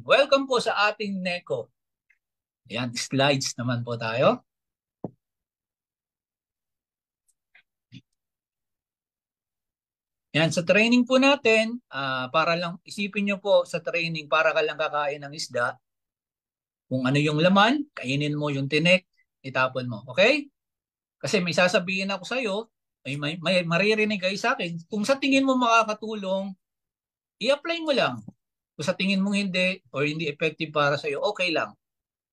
Welcome po sa ating NECO. Ayan, slides naman po tayo. Yan, sa training po natin, para lang isipin nyo po sa training, para ka lang kakain ng isda. Kung ano yung laman, kainin mo yung tinik, itapon mo. Okay? Kasi may sasabihin ako sa'yo, may maririnig kayo sa akin. Kung sa tingin mo makakatulong, i-apply mo lang. Kung sa tingin mo hindi or hindi effective para sa'yo, okay lang.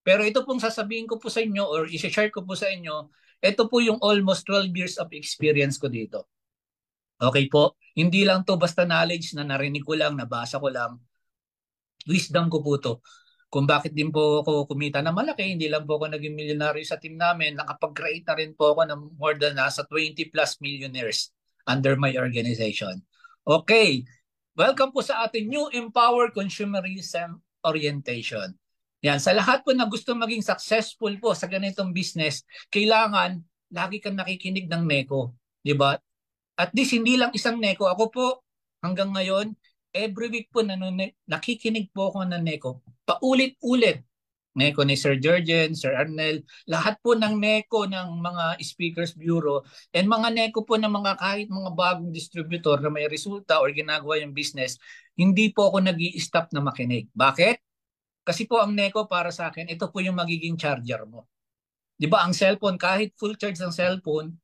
Pero ito pong sasabihin ko po sa inyo or i-share ko po sa inyo, ito po yung almost 12 years of experience ko dito. Okay po? Hindi lang to basta knowledge na narinig ko lang, nabasa ko lang. Wisdom ko po to. Kung bakit din po ako kumita na malaki, hindi lang po ako naging milyonaryo sa team namin, nakapag-create na rin po ako ng more than nasa 20 plus millionaires under my organization. Okay, welcome po sa ating new Empower Consumerism Orientation. Yan, sa lahat po na gusto maging successful po sa ganitong business, kailangan lagi kang nakikinig ng NECO. Di ba? At least hindi lang isang NECO. Ako po, hanggang ngayon, every week po nakikinig po ako ng NECO. Paulit-ulit. NECO ni Sir Jurgen, Sir Arnel, lahat po ng NECO ng mga Speakers Bureau and mga NECO po ng mga kahit mga bagong distributor na may resulta or ginagawa yung business, hindi po ako nag-i-stop na makinig. Bakit? Kasi po ang NECO para sa akin, ito po yung magiging charger mo. Di ba ang cellphone, kahit full charge ng cellphone,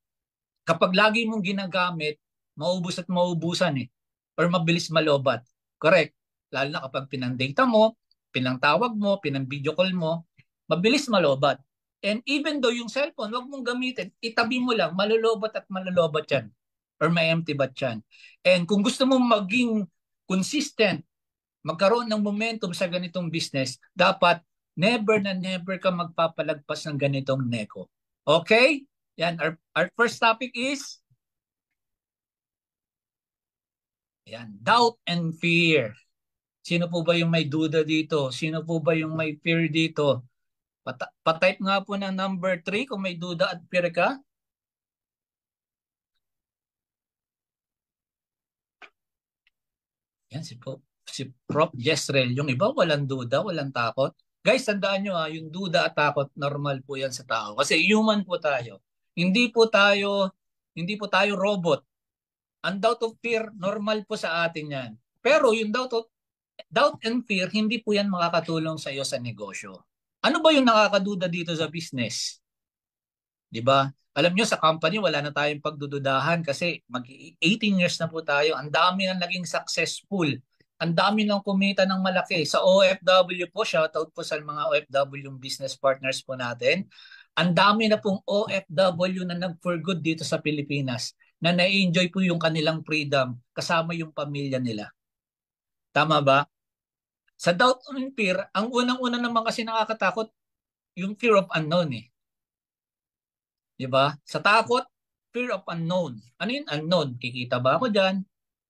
kapag lagi mong ginagamit, maubos at maubusan eh. Or mabilis malobat. Correct. Lalo na kapag pinang-data mo, pinang-tawag mo, pinang-video call mo, mabilis malobat. And even though yung cellphone, wag mong gamitin, itabi mo lang, malulobat at malulobat yan. Or may empty bat yan. And kung gusto mo maging consistent, magkaroon ng momentum sa ganitong business, dapat never na never ka magpapalagpas ng ganitong NECO. Okay? Yan, our first topic is yan, doubt and fear. Sino po ba yung may duda dito? Sino po ba yung may fear dito? Patype nga po ng number 3 kung may duda at fear ka. Yan, si Prof. Jezreel. Yung iba, walang duda, walang takot. Guys, tandaan nyo yung duda at takot, normal po yan sa tao. Kasi human po tayo. Hindi po tayo, hindi po tayo robot. Ang doubt of fear, normal po sa atin yan. Pero yung doubt and fear, hindi po yan makakatulong sa iyo sa negosyo. Ano ba yung nakakaduda dito sa business? 'Di ba? Alam nyo, sa company, wala na tayong pagdududahan kasi mag-18 years na po tayo. Ang dami na naging successful. Ang dami nang kumita ng malaki. Sa OFW po, shoutout po sa mga OFW yung business partners po natin. Ang dami na pong OFW na nag-for good dito sa Pilipinas na na-enjoy po yung kanilang freedom kasama yung pamilya nila. Tama ba? Sa doubt and fear, ang unang-una naman kasi nakakatakot, yung fear of unknown eh. Di ba? Sa takot, fear of unknown. Ano yung unknown? Kikita ba ako dyan?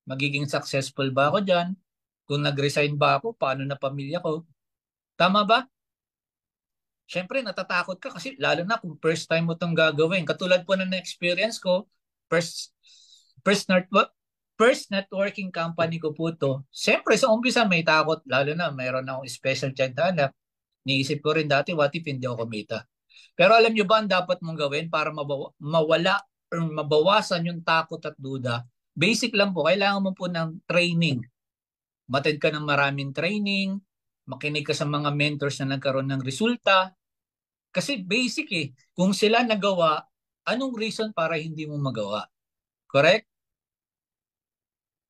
Magiging successful ba ako dyan? Kung nag-resign ba ako, paano na pamilya ko? Tama ba? Siyempre, natatakot ka kasi lalo na kung first time mo itong gagawin. Katulad po na na-experience ko, first, first, first networking company ko po to. Siyempre, sa umpisa may takot. Lalo na, mayroon akong special child na anak. Niisip ko rin dati, what if hindi ako kumita? Pero alam nyo ba ang dapat mong gawin para mawala or mabawasan yung takot at duda? Basic lang po, kailangan mo po ng training. Matid ka ng maraming training, makinig ka sa mga mentors na nagkaroon ng resulta. Kasi basic eh, kung sila nagawa, anong reason para hindi mo magawa? Correct?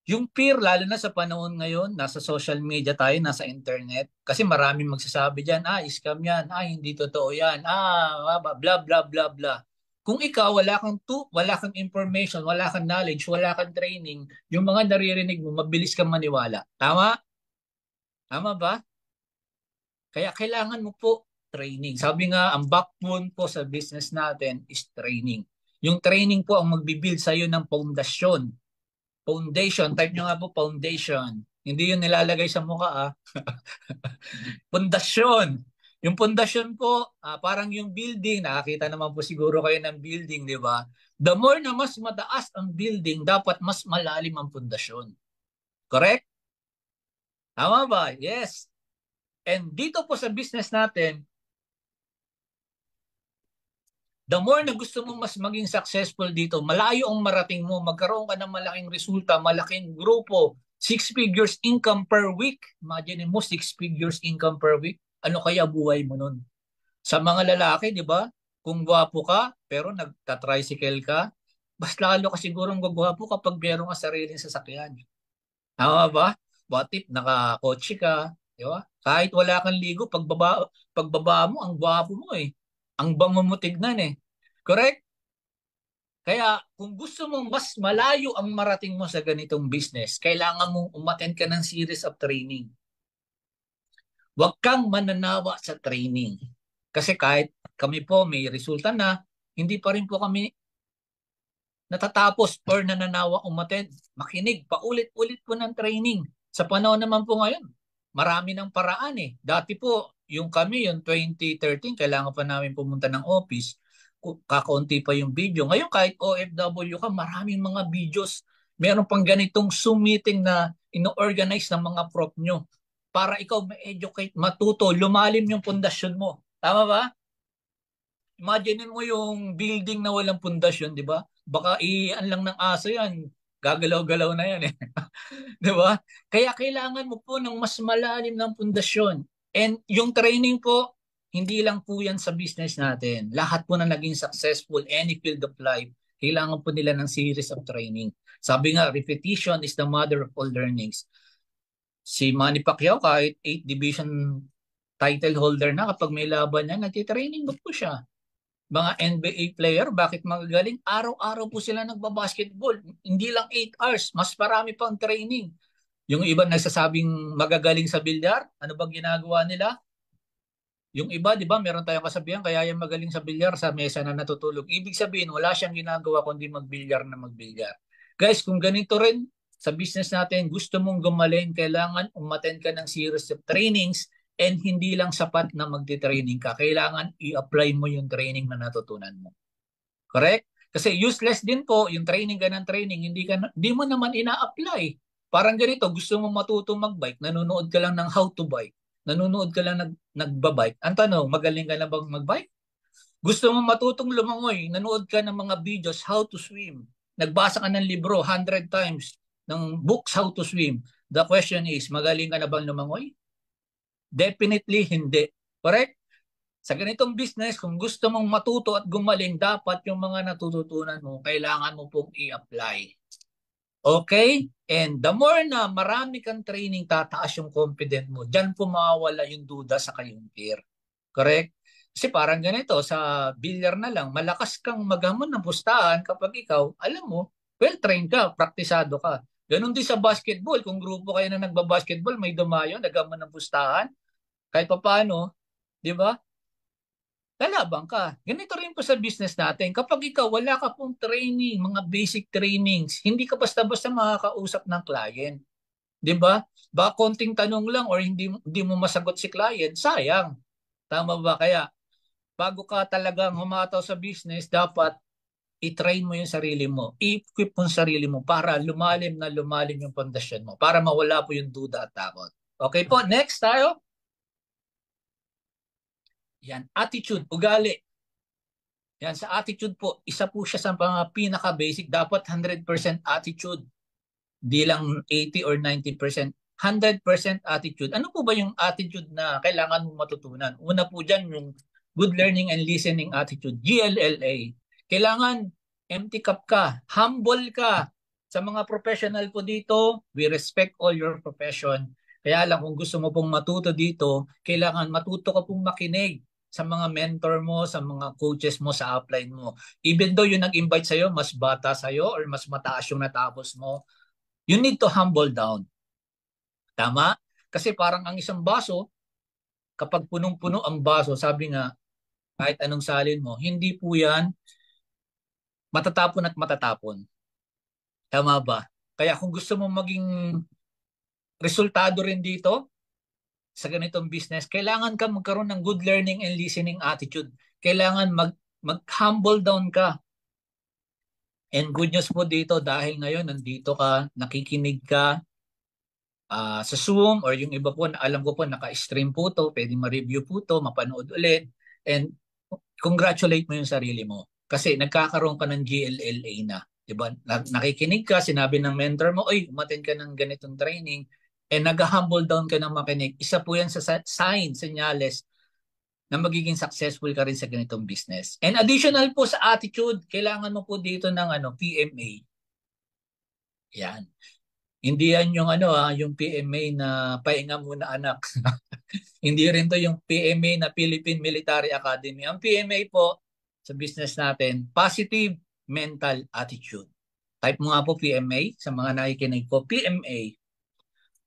Yung fear, lalo na sa panahon ngayon, nasa social media tayo, nasa internet, kasi maraming magsasabi dyan, scam yan, hindi totoo yan, blah, blah, blah, blah. Kung ikaw, wala kang information, wala kang knowledge, wala kang training, yung mga naririnig mo, mabilis kang maniwala. Tama? Tama ba? Kaya kailangan mo po training. Sabi nga, ang backbone po sa business natin is training. Yung training po ang magbibuild sa iyo ng pundasyon. Foundation, type nyo nga po foundation. Hindi yun nilalagay sa mukha Pundasyon. Yung pundasyon po, parang yung building, nakakita naman po siguro kayo ng building, di ba? The more na mas mataas ang building, dapat mas malalim ang pundasyon. Correct? Tama ba? Yes. And dito po sa business natin, the more na gusto mong mas maging successful dito, malayo ang marating mo, magkaroon ka ng malaking resulta, malaking grupo, 6 figures income per week. Imagine mo, 6 figures income per week. Ano kaya buhay mo nun? Sa mga lalaki, di ba? Kung gwapo ka, pero nagta-tricycle ka, mas lalo ka sigurong gwapo kapag meron ka sariling sasakyan. Tama ba? What if naka-kotse ka, di ba? Kahit wala kang ligo, pagbaba mo, ang gwapo mo eh. Ang bango mo tignan eh. Correct? Kaya kung gusto mong mas malayo ang marating mo sa ganitong business, kailangan mong umattend ka ng series of training. Huwag kang mananawa sa training. Kasi kahit kami po may resulta na, hindi pa rin po kami natatapos or nananawa umattend. Makinig, paulit-ulit po ng training. Sa panahon naman po ngayon, marami ng paraan eh. Dati po, yung kami, yung 2013, kailangan pa namin pumunta ng office. Kakaunti pa yung video. Ngayon, kahit OFW ka, maraming mga videos. Meron pang ganitong Zoom meeting na ino-organize ng mga prof nyo para ikaw ma-educate, matuto, lumalim yung pundasyon mo. Tama ba? Imagine mo yung building na walang pundasyon, di ba? Baka iyan lang ng aso yan. Gagalaw-galaw na yan eh. Di ba? Kaya kailangan mo po ng mas malalim ng pundasyon. And yung training po, hindi lang po yan sa business natin. Lahat po na naging successful, any field of life, kailangan po nila ng series of training. Sabi nga, repetition is the mother of all learnings. Si Manny Pacquiao, kahit 8 division title holder na, kapag may laban niya, nagtitraining po siya. Mga NBA player, bakit magagaling? Araw-araw po sila nagbabasketball. Hindi lang 8 hours, mas marami pang training. Yung iba nagsasabing magagaling sa bilyar, ano bang ginagawa nila? Yung iba, di ba, meron tayong kasabihan, kaya yung magaling sa bilyar sa mesa na natutulog. Ibig sabihin, wala siyang ginagawa kundi magbilyar na magbilyar. Guys, kung ganito rin sa business natin, gusto mong gumaling, kailangan umattend ka ng series of trainings and hindi lang sapat na magti-training ka. Kailangan i-apply mo yung training na natutunan mo. Correct? Kasi useless din po yung training ka ng training, hindi mo naman ina-apply. Parang ganito, gusto mo matutong mag-bike, nanonood ka lang ng how to bike. Nanonood ka lang nagbabike. Ang tanong, magaling ka na bang mag-bike? Gusto mo matutong lumangoy, nanood ka ng mga videos how to swim. Nagbasa ka ng libro 100 times ng books how to swim. The question is, magaling ka na bang lumangoy? Definitely hindi. Correct? Sa ganitong business, kung gusto mong matuto at gumaling, dapat yung mga natututunan mo, kailangan mo pong i-apply. Okay? And the more na marami kang training, tataas yung confidence mo. Diyan po mawawala yung duda sa kayong peer. Correct? Kasi parang ganito, sa bilyar na lang, malakas kang maghamon ng pustahan kapag ikaw, alam mo, well-trained ka, praktisado ka. Ganon din sa basketball. Kung grupo kayo na nagbabasketball, may dumayo, naghamon ng pustahan, kahit pa paano, di ba? Lalaban ka. Ganito rin po sa business natin. Kapag ikaw wala ka pong training, mga basic trainings, hindi ka basta-basta makakausap ng client. 'Di ba? Baka konting tanong lang or hindi mo masagot si client, sayang. Tama ba? Kaya bago ka talagang humataw sa business, dapat i-train mo yung sarili mo. I-equip mo yung sarili mo para lumalim na lumalim yung pundasyon mo. Para mawala po yung duda at takot. Okay po, next tayo. Yan, attitude, ugali. Yan, sa attitude po, isa po siya sa mga pinaka-basic. Dapat 100% attitude. Di lang 80 or 90%. 100% attitude. Ano po ba yung attitude na kailangan mong matutunan? Una po dyan yung good learning and listening attitude, GLLA. Kailangan empty cup ka, humble ka. Sa mga professional po dito, we respect all your profession. Kaya lang kung gusto mo pong matuto dito, kailangan matuto ka pong makinig sa mga mentor mo, sa mga coaches mo, sa upline mo. Even though yung nag-invite sa'yo, mas bata sa'yo or mas mataas yung natapos mo, you need to humble down. Tama? Kasi parang ang isang baso, kapag punong-puno ang baso, sabi nga, kahit anong salin mo, hindi po yan matatapon at matatapon. Tama ba? Kaya kung gusto mo maging resultado rin dito, sa ganitong business, kailangan ka magkaroon ng good learning and listening attitude. Kailangan mag-humble down ka. And good news po dito dahil ngayon nandito ka, nakikinig ka, sa Zoom, or yung iba po, alam ko po naka-stream po to, pwede ma-review po to, mapanood ulit, and congratulate mo yung sarili mo. Kasi nagkakaroon ka ng GLLA na. Diba? Nakikinig ka, sinabi ng mentor mo, oy, umattend ka ng ganitong training, and nag-humble down ka ng makinig. Isa po yan sa sign, senyales, na magiging successful ka rin sa ganitong business. And additional po sa attitude, kailangan mo po dito ng PMA. Yan. Hindi yan yung yung PMA na pahinga muna anak. Hindi rin to yung PMA na Philippine Military Academy. Ang PMA po sa business natin, positive mental attitude. Type mo nga po PMA sa mga nakikinig po. PMA.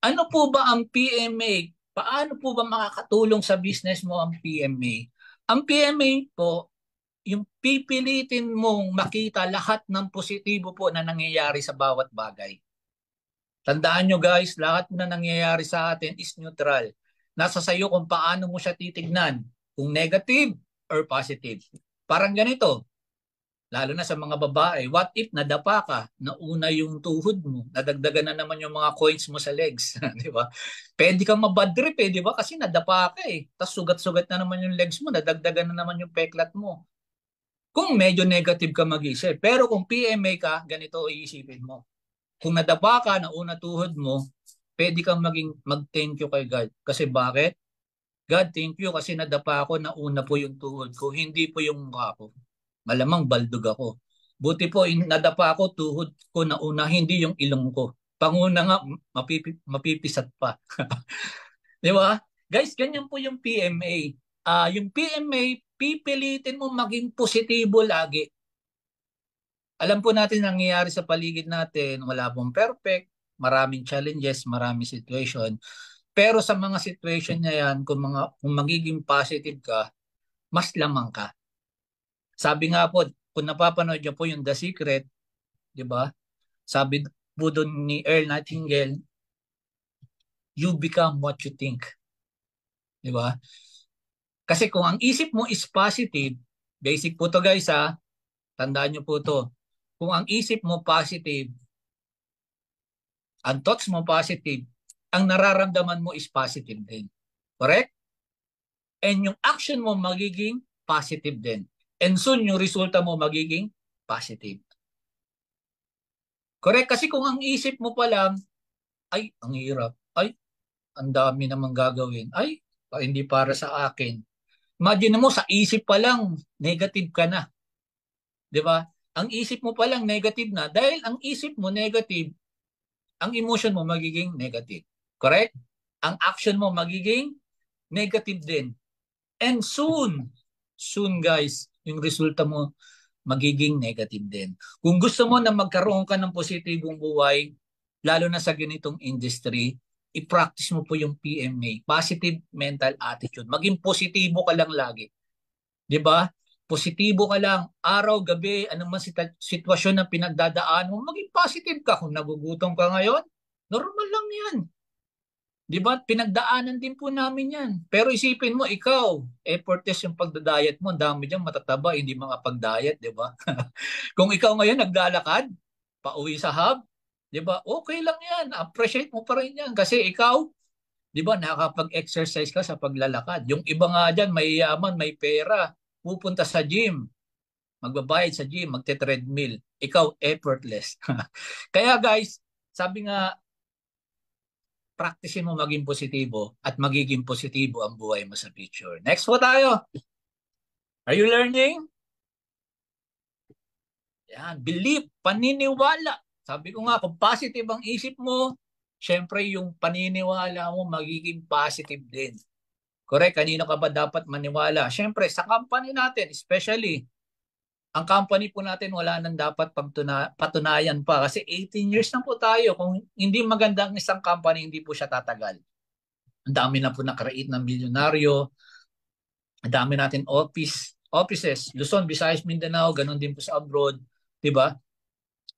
Ano po ba ang PMA? Paano po ba makakatulong sa business mo ang PMA? Ang PMA po, yung pipilitin mong makita lahat ng positibo po na nangyayari sa bawat bagay. Tandaan nyo guys, lahat na nangyayari sa atin is neutral. Nasa sayo kung paano mo siya titignan. Kung negative or positive. Parang ganito, lalo na sa mga babae, what if nadapa ka, nauna yung tuhod mo, nadagdagan na naman yung mga coins mo sa legs. Di ba? Pwede kang mabadrip di ba? Kasi nadapa ka Tapos sugat-sugat na naman yung legs mo, nadagdagan na naman yung peklat mo. Kung medyo negative ka mag-isip. Pero kung PMA ka, ganito iisipin mo. Kung nadapa ka, nauna tuhod mo, pwede kang mag-thank you kay God. Kasi bakit? God, thank you kasi nadapa ako, nauna po yung tuhod ko, hindi po yung mukha ko. Malamang baldog ako. Buti po, nadapa ako, tuhod ko nauna, hindi yung ilong ko. Panguna nga, mapipisat pa. Di ba? Guys, ganyan po yung PMA. Yung PMA, pipilitin mo maging positibo lagi. Alam po natin nangyayari sa paligid natin, wala pong perfect, maraming challenges, maraming situation. Pero sa mga situation na yan, kung magiging positive ka, mas lamang ka. Sabi nga po, kung napapanood niyo po yung The Secret, di ba? Sabi po doon ni Earl Nightingale, you become what you think. Di ba? Kasi kung ang isip mo is positive, basic po to guys tandaan niyo po to. Kung ang isip mo positive, ang thoughts mo positive, ang nararamdaman mo is positive din. Correct? And yung action mo magiging positive din. And soon, yung resulta mo magiging positive. Correct? Kasi kung ang isip mo pa lang, ay, ang hirap. Ay, ang dami namang gagawin. Ay, hindi para sa akin. Imagine mo, sa isip pa lang, negative ka na. Di ba? Ang isip mo pa lang negative na. Dahil ang isip mo negative, ang emotion mo magiging negative. Correct? Ang action mo magiging negative din. And soon guys, yung resulta mo magiging negative din. Kung gusto mo na magkaroon ka ng positibong buhay, lalo na sa ganitong industry, i-practice mo po yung PMA, positive mental attitude. Maging positibo ka lang lagi. 'Di ba? Positibo ka lang, araw, gabi, anong man sitwasyon na pinagdadaan mo, maging positive ka. Kung nagugutom ka ngayon, normal lang yan. Di ba? Pinagdaanan din po namin yan. Pero isipin mo, ikaw, effortless yung pagdadiet mo, ang dami dyan matataba, hindi makapag-diet, di ba? Kung ikaw ngayon naglalakad, pauwi sa hub, di ba? Okay lang yan. Appreciate mo pa rin yan. Kasi ikaw, di ba, nakakapag-exercise ka sa paglalakad. Yung iba nga dyan, may yaman, may pera, pupunta sa gym, magbabayad sa gym, magte-treadmill. Ikaw, effortless. Kaya guys, sabi nga, practicein mo maging positibo at magiging positibo ang buhay mo sa future. Next po tayo. Are you learning? Yan, belief, paniniwala. Sabi ko nga, kung positive ang isip mo, syempre yung paniniwala mo magiging positive din. Correct? Kanino ka ba dapat maniwala? Syempre, sa company natin, especially, ang company po natin wala nang dapat patunayan pa kasi 18 years na po tayo. Kung hindi maganda ang isang company, hindi po siya tatagal. Ang dami na po na-create ng milyonaryo. Ang dami natin offices. Luzon, Visayas, Mindanao, ganun din po sa abroad. Diba?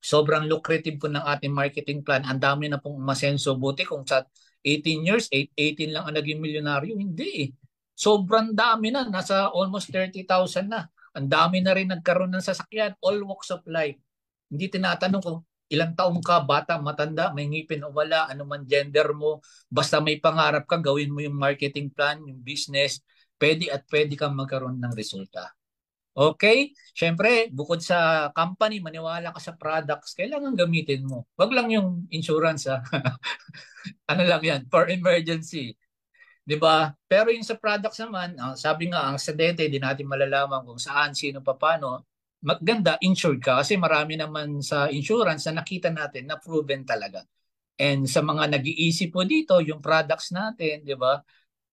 Sobrang lucrative po ng ating marketing plan. Ang dami na pong umasenso. Buti kung sa 18 years, 18 lang ang naging milyonaryo. Hindi. Sobrang dami na. Nasa almost 30,000 na. Ang dami na rin nagkaroon ng sasakyan, all walks of life. Hindi tinatanong kung ilang taong ka, bata, matanda, may ngipin o wala, ano man gender mo, basta may pangarap ka, gawin mo yung marketing plan, yung business, pwede at pwede kang magkaroon ng resulta. Okay? Siyempre, bukod sa company, maniwala ka sa products, kailangan gamitin mo. Wag lang yung insurance, ha? Ano lang yan, for emergency. 'Di ba? Pero yung sa products naman, sabi nga, ang aksidente, di natin malalaman kung saan, sino, paano. Maganda, insured ka kasi marami naman sa insurance na nakita natin na proven talaga. And sa mga nag-iisip po dito, yung products natin, di ba?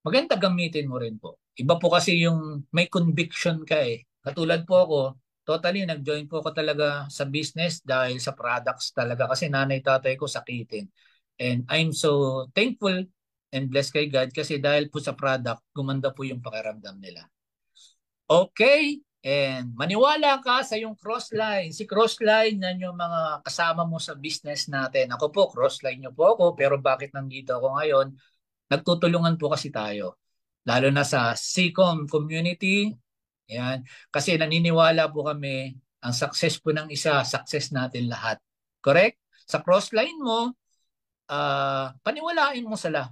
Maganda gamitin mo rin po. Iba po kasi yung may conviction ka eh. Katulad po ako, totally nag-join po ako talaga sa business dahil sa products talaga kasi nanay tatay ko sakitin. And I'm so thankful and blessed kay God kasi dahil po sa product, gumanda po yung pakiramdam nila. Okay, and maniwala ka sa yung crossline. Si crossline, yan yung mga kasama mo sa business natin. Ako po, crossline nyo po ako, pero bakit nandito ako ngayon? Nagtutulungan po kasi tayo. Lalo na sa CCOM community. Yan. Kasi naniniwala po kami, ang success po ng isa, success natin lahat. Correct? Sa crossline mo, paniwalain mo sila.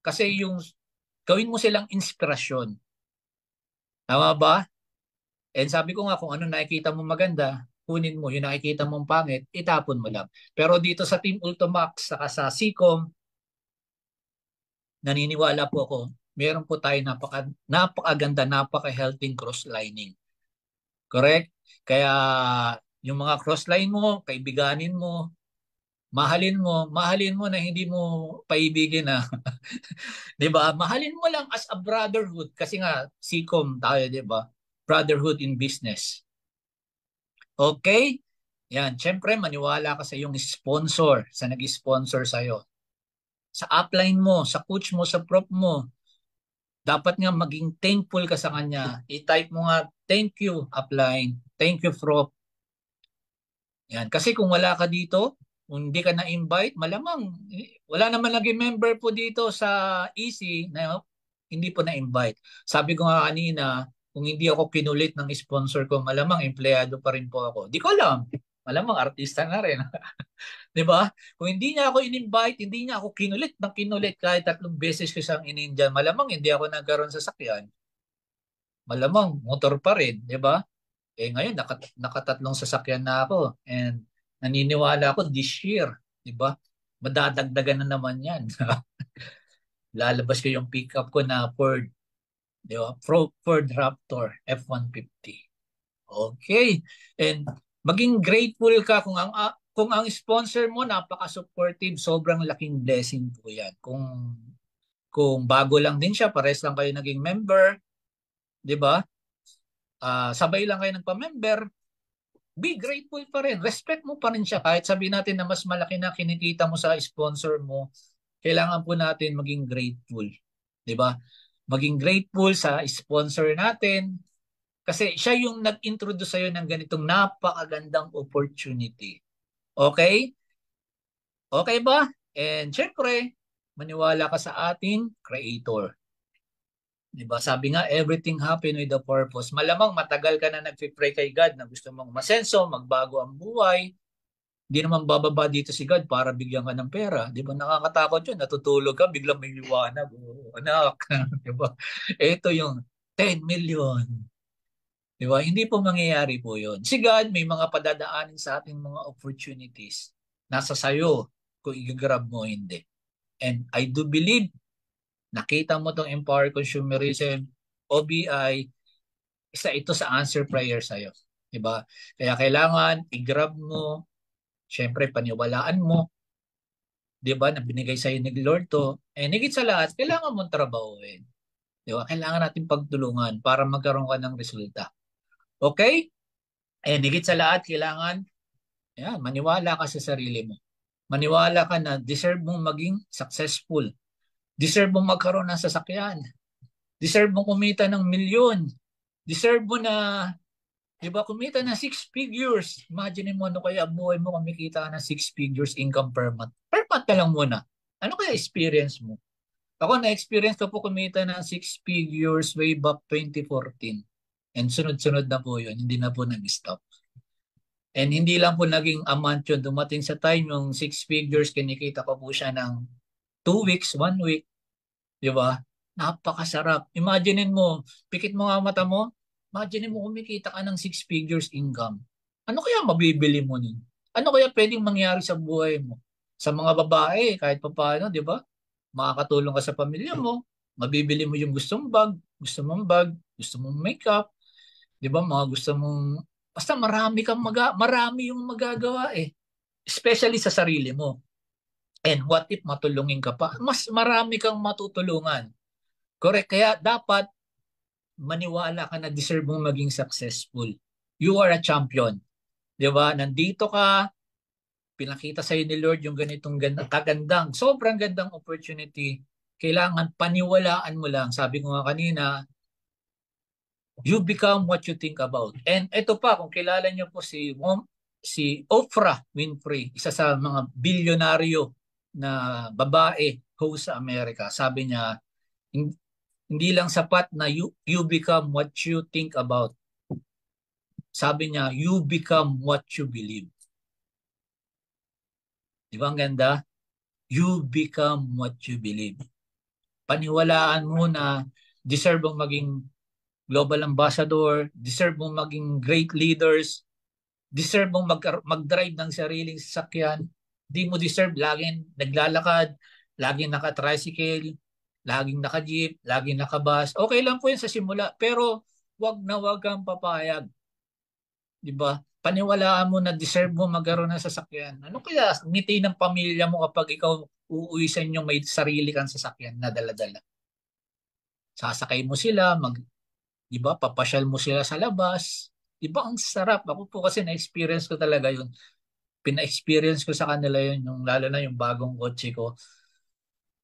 Kasi yung gawin mo silang inspirasyon. Tama ba? And sabi ko nga, kung ano nakikita mo maganda, kunin mo. Yung nakikita mong pangit, itapon mo lang. Pero dito sa Team Ultimax, saka sa CCOM, naniniwala po ako, meron po tayo napakaganda, napaka-healthy cross-lining. Correct? Kaya yung mga cross-line mo, kaibiganin mo, mahalin mo na hindi mo paibigin na. 'Di ba? Mahalin mo lang as a brotherhood kasi nga CCOM tayo, 'di ba? Brotherhood in business. Okay? Yan, syempre maniwala ka sa iyong sponsor, sa nag-sponsor sa iyo. Sa upline mo, sa coach mo, sa prop mo, dapat nga maging thankful ka sa kanya. I-type mo nga, thank you, upline. Thank you, prop. Yan. Kasi kung wala ka dito, kung hindi ka na-invite, malamang, wala naman naging member po dito sa EC na hindi po na-invite. Sabi ko nga kanina, kung hindi ako kinulit ng sponsor ko, malamang empleyado pa rin po ako. Di ko alam. Malamang artista na rin. 'Di ba? Kung hindi niya ako in-invite, hindi niya ako kinulit kahit 3 beses ko siyang in-Indian, malamang hindi ako nagkaroon sa sakyan. Malamang motor pa rin, 'di ba? Eh ngayon nakatatlong sasakyan na ako and naniniwala ako this year, 'di ba? Madadagdagan na naman 'yan. Lalabas ko yung pickup ko na Ford, 'di ba? Ford Raptor F-150. Okay. And maging grateful ka kung ang sponsor mo napaka-supportive, sobrang laking blessing po 'yan. Kung bago lang din siya, pares lang kayo naging member, 'di ba? Sabay lang kayo nagpa-member, be grateful pa rin. Respect mo pa rin siya kahit sabihin natin na mas malaki na kinikita mo sa sponsor mo. Kailangan po natin maging grateful, 'di ba? Maging grateful sa sponsor natin kasi siya yung nag-introduce sa'yo ng ganitong napakagandang opportunity. Okay? Okay ba? And syempre, maniwala ka sa ating creator. 'Di ba? Sabi nga, everything happen with a purpose. Malamang matagal ka na nagpi-pray kay God na gusto mong masenso, magbago ang buhay. Hindi naman bababa dito si God para bigyan ka ng pera. 'Di ba? Nakakatakot 'yun. Natutulog ka, biglang may liwanag. Oh, anak, 'di ba? Ito yung 10 million. 'Di ba? Hindi po mangyayari po 'yun. Si God may mga padadaanin sa ating mga opportunities. Nasa sayo kung i-grab mo hindi. And I do believe nakita mo tong Empower Consumerism, OBI, isa ito sa answer prayer sa'yo. Diba? Kaya kailangan i-grab mo, syempre paniwalaan mo, diba, na binigay sa'yo ni Lord to, and higit sa lahat, kailangan mong trabahuin. Diba? Kailangan natin pagtulungan para magkaroon ka ng resulta. Okay? And higit sa lahat, kailangan, yan, maniwala ka sa sarili mo. Maniwala ka na deserve mong maging successful. Deserve mong magkaroon ng sasakyan. Deserve mong kumita ng milyon. Deserve mo na, di ba, kumita ng 6 figures. Imagine mo ano kaya buhay mo kumikita ng 6 figures income per month. Per month na lang muna. Ano kaya experience mo? Ako na-experience ko po kumita ng 6 figures way back 2014. And sunod-sunod na po yun. Hindi na po nag-stop. And hindi lang po naging a month yun. Dumating sa time yung 6 figures, kinikita ko po siya ng 2 weeks, 1 week. Di ba? Napakasarap. Imaginein mo, pikit mo nga mata mo, imagine mo kumikita ka ng 6 figures income. Ano kaya mabibili mo nun? Ano kaya pwedeng mangyari sa buhay mo? Sa mga babae, kahit pa paano, di ba? Makakatulong ka sa pamilya mo, mabibili mo yung bag, gusto mong makeup, di ba? Mga gusto mong, basta marami yung magagawa eh. Especially sa sarili mo. And what if matulungin ka pa? Mas marami kang matutulungan. Correct. Kaya dapat maniwala ka na deserve mong maging successful. You are a champion. Di ba? Nandito ka, pinakita sa'yo ni Lord yung ganitong kagandang, sobrang gandang opportunity. Kailangan paniwalaan mo lang. Sabi ko nga kanina, you become what you think about. And ito pa, kung kilala niyo po si Oprah Winfrey, isa sa mga bilyonaryo na babae host sa Amerika. Sabi niya, hindi lang sapat na you become what you think about. Sabi niya, you become what you believe. Di ba ang ganda? You become what you believe. Paniwalaan mo na deserve mong maging global ambassador, deserve mong maging great leaders, deserve mong mag-drive ng sariling sasakyan. Di mo deserve laging naglalakad, laging naka-tricycle, laging naka-jeep, laging naka-bus. Okay lang po yun sa simula, pero wag na wag kang papayag. Di ba? Paniwalaan mo na deserve mo magkaroon ng sasakyan. Ano kaya ngiti ng pamilya mo kapag ikaw uuwi sa inyo may sarili kang sasakyan na dala-dala? Sasakay mo sila, di ba? Papasyal mo sila sa labas. Di ba? Ang sarap. Ako po kasi na-experience ko talaga yun. Pina-experience ko sa kanila yun, yung, lalo na yung bagong kotse ko.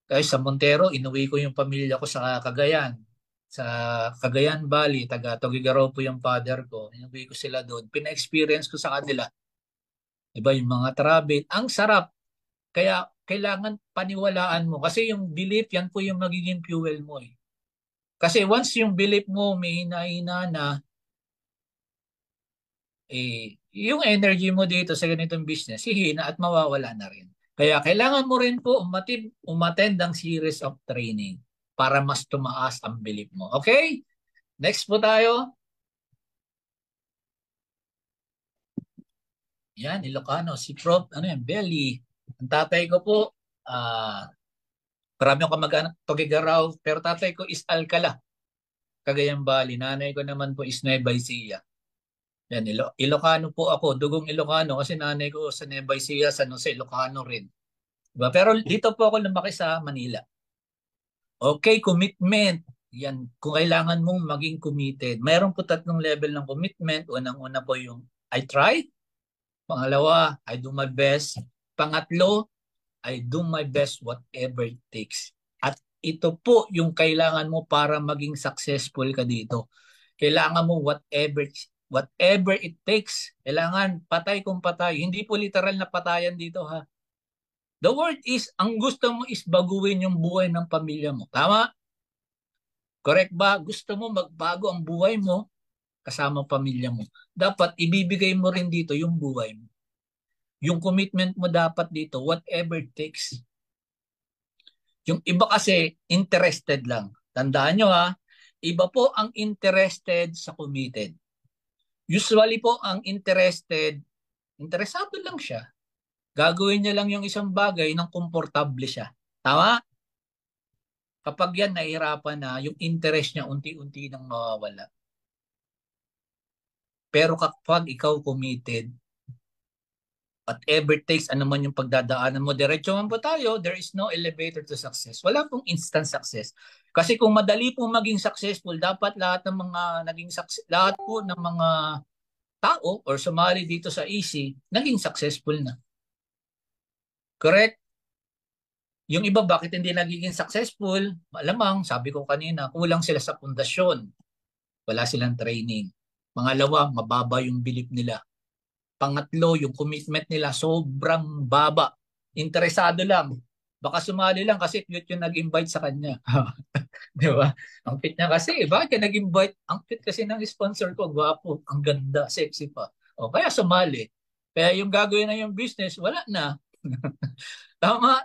Kaya sa Montero, inuwi ko yung pamilya ko sa Cagayan. Sa Cagayan Valley, taga Tugigaraw po yung father ko. Inuwi ko sila doon. Pina-experience ko sa kanila. Diba yung mga travel. Ang sarap. Kaya kailangan paniwalaan mo. Kasi yung belief, yan po yung magiging fuel mo eh. Kasi once yung belief mo may hina-hina na, yung energy mo dito sa ganitong business, hihina at mawawala na rin. Kaya kailangan mo rin po umattend ng series of training para mas tumaas ang belief mo. Okay? Next po tayo. Yan, Ilocano. Si Prof. Belly. Ang tatay ko po, marami akong kamag-anak, Tugigaraw, pero tatay ko is Alcala, Cagayan Valley. Nanay ko naman po is Nueva Ecija. Yan, Ilocano po ako. Dugong Ilocano kasi nanay ko sa Nueva Ecija, San Jose, Ilocano rin. Diba? Pero dito po ako lumaki sa Manila. Okay, commitment. Yan, kung kailangan mong maging committed. Mayroon po 3 level ng commitment. Unang-una po yung I try. Pangalawa, I do my best. Pangatlo, I do my best whatever it takes. At ito po yung kailangan mo para maging successful ka dito. Kailangan mo whatever it takes. Kailangan patay kung patay. Hindi po literal na patayan dito ha. The word is, ang gusto mo is baguhin yung buhay ng pamilya mo. Tama? Correct ba? Gusto mo magbago ang buhay mo kasama ang pamilya mo. Dapat ibibigay mo rin dito yung buhay mo. Yung commitment mo dapat dito, whatever it takes. Yung iba kasi, interested lang. Tandaan nyo ha, iba po ang interested sa committed. Usually po, ang interesado lang siya. Gagawin niya lang yung isang bagay nang komportable siya. Tama? Kapag yan nahihirapan na, yung interest niya unti-unti nang mawawala. Pero kapag ikaw committed, whatever takes, ano man yung pagdadaanan mo, diretso man po tayo, there is no elevator to success. Wala pong instant success. Kasi kung madali pong maging successful, dapat lahat ng mga lahat po ng mga tao or sumali dito sa EC, naging successful na. Correct? Yung iba, bakit hindi nagiging successful? Malamang, sabi ko kanina, kulang sila sa pundasyon. Wala silang training. Pangalawa, mababa yung belief nila. Pangatlo, yung commitment nila sobrang baba. Interesado lang. Baka sumali lang kasi cute yung nag-invite sa kanya. Di ba? Ang cute niya kasi. Bakit nag-invite? Ang cute kasi ng sponsor ko. Gwapo. Ang ganda. Sexy pa. O kaya sumali. Kaya yung gagawin na yung business, wala na. Tama?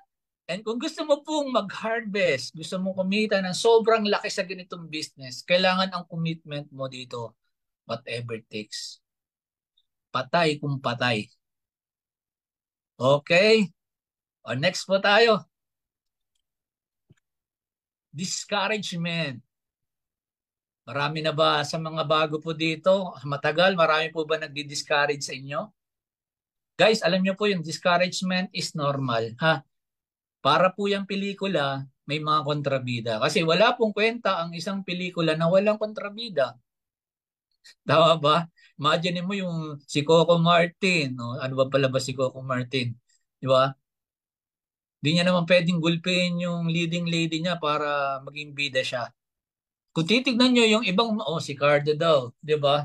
And kung gusto mo pong mag-harvest, gusto mo kumita ng sobrang laki sa ganitong business, kailangan ang commitment mo dito, whatever it takes. Patay kung patay. Okay? O next po tayo. Discouragement. Marami na ba sa mga bago po dito? Matagal, marami po ba nagdi-discourage sa inyo? Guys, alam niyo po yung discouragement is normal. Ha? Para po yung pelikula, may mga kontrabida. Kasi wala pong kwenta ang isang pelikula na walang kontrabida. Tama ba? Imagine mo yung si Coco Martin. No? Ano ba pala ba si Coco Martin? Di ba? Di niya naman pwedeng gulpihin yung leading lady niya para maging bida siya. Kung titignan nyo yung ibang, si Cardo daw, di ba?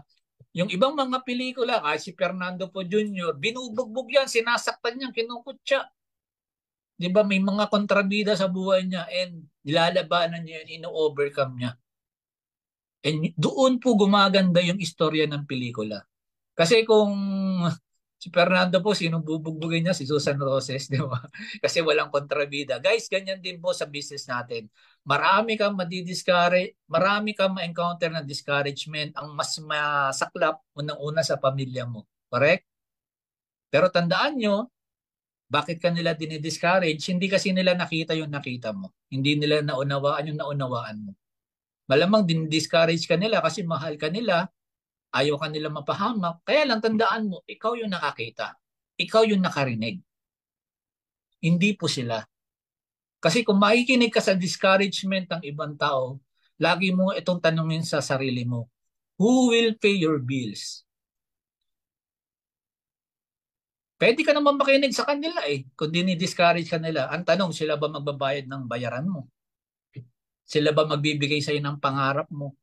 Yung ibang mga pelikula, si Fernando po Jr., binubugbog yan, sinasaktan niya, kinukutya. Di ba? May mga kontrabida sa buhay niya and nilalabanan niya yun, ino-overcome niya. And doon po gumaganda yung istorya ng pelikula. Kasi kung si Fernando po, sinong bubugbugin niya? Si Susan Roses, di ba? Kasi walang kontrabida. Guys, ganyan din po sa business natin. Marami kang madi-discourage, marami kang ma-encounter na discouragement. Ang mas masaklap, unang-una sa pamilya mo. Correct? Pero tandaan nyo, bakit ka nila dinidiscourage? Hindi kasi nila nakita yung nakita mo. Hindi nila naunawaan yung naunawaan mo. Malamang din-discourage ka nila kasi mahal ka nila, ayaw ka nila mapahamak. Kaya lang tandaan mo, ikaw yung nakakita. Ikaw yung nakarinig. Hindi po sila. Kasi kung makikinig ka sa discouragement ng ibang tao, lagi mo itong tanungin sa sarili mo, who will pay your bills? Pwede ka naman makinig sa kanila kung dinidiscourage ka nila. Ang tanong, sila ba magbabayad ng bayaran mo? Sila ba magbibigay sa'yo ng pangarap mo?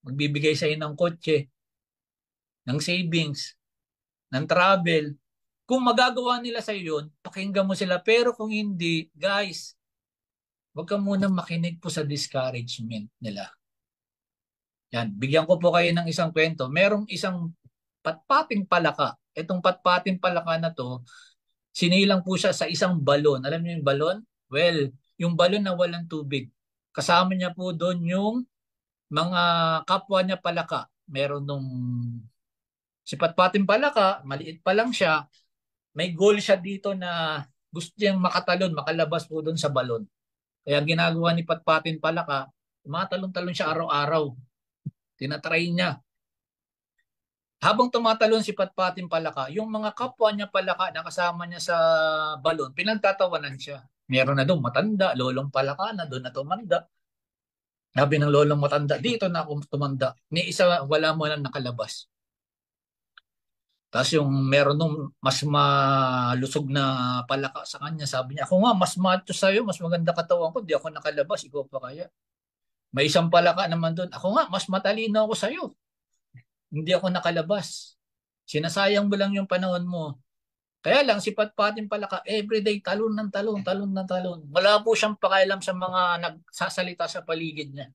Magbibigay sa'yo ng kotse, ng savings, ng travel? Kung magagawa nila sa yun, pakinggan mo sila. Pero kung hindi, guys, wag ka muna makinig po sa discouragement nila. Yan, bigyan ko po kayo ng isang kwento. Merong isang patpating palaka. Itong patpating palaka na to, sinilang po siya sa isang balon. Alam niyo yung balon? Well, yung balon na walang tubig. Kasama niya po doon yung mga kapwa niya palaka. Meron nung si patpating palaka, maliit pa lang siya, may goal siya dito na gusto niyang makatalon, makalabas po doon sa balon. Kaya ginagawa ni Patpatin Palaka, tumatalon-talon siya araw-araw. Tinatry niya. Habang tumatalon si Patpatin Palaka, yung mga kapwa niya palaka na kasama niya sa balon, pinagtatawanan siya. Meron na doon matanda, lolong palaka na doon na tumanda. Sabi ng lolong matanda, dito na ako tumanda. Ni isa, wala mo lang nakalabas. Tapos yung meron nung mas malusog na palaka sa kanya, sabi niya, ako nga, mas macho sa'yo, mas maganda katawan ko, di ako nakalabas, ikaw pa kaya. May isang palaka naman doon, ako nga, mas matalino ako sa'yo, hindi ako nakalabas. Sinasayang mo lang yung panahon mo. Kaya lang, si Patpatin Palaka, everyday talon ng talon, talon ng talon. Wala po siyang pakialam sa mga nagsasalita sa paligid niya.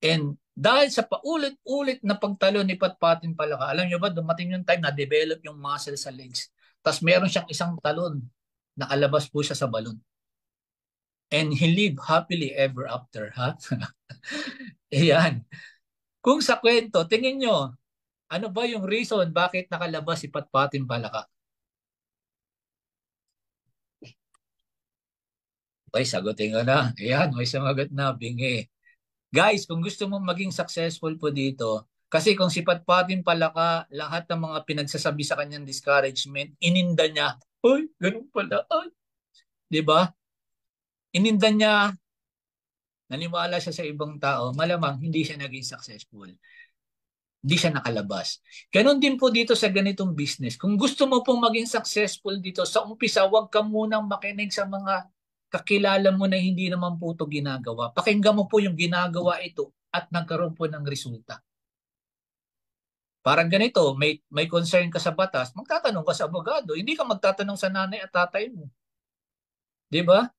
And dahil sa paulit-ulit na pagtalo ni Patpatin Palaka, alam niyo ba, dumating yung time na develop yung muscle sa legs. Tapos meron siyang isang talon, nakalabas po siya sa balon. And he lived happily ever after, ha? Ayan. Kung sa kwento, tingin nyo, ano ba yung reason bakit nakalabas si Patpatin Palaka? Okay, sagutin ko na. Ayan, may sumagot na, bingi. Guys, kung gusto mong maging successful po dito, kasi kung si Patpatin Palaka, lahat ng mga pinagsasabi sa kanyang discouragement, ininda niya. Uy, ganun pala. Ay. 'Di ba? Ininda niya, naniwala siya sa ibang tao, malamang hindi siya naging successful. Hindi siya nakalabas. Ganon din po dito sa ganitong business. Kung gusto mo pong maging successful dito, sa umpisa, huwag ka munang makinig sa mga kakilala mo na hindi naman po ito ginagawa. Pakinggan mo po yung ginagawa ito at nagkaroon po ng resulta. Parang ganito, may concern ka sa batas, magtatanong ka sa abogado. Hindi ka magtatanong sa nanay at tatay mo. Di ba?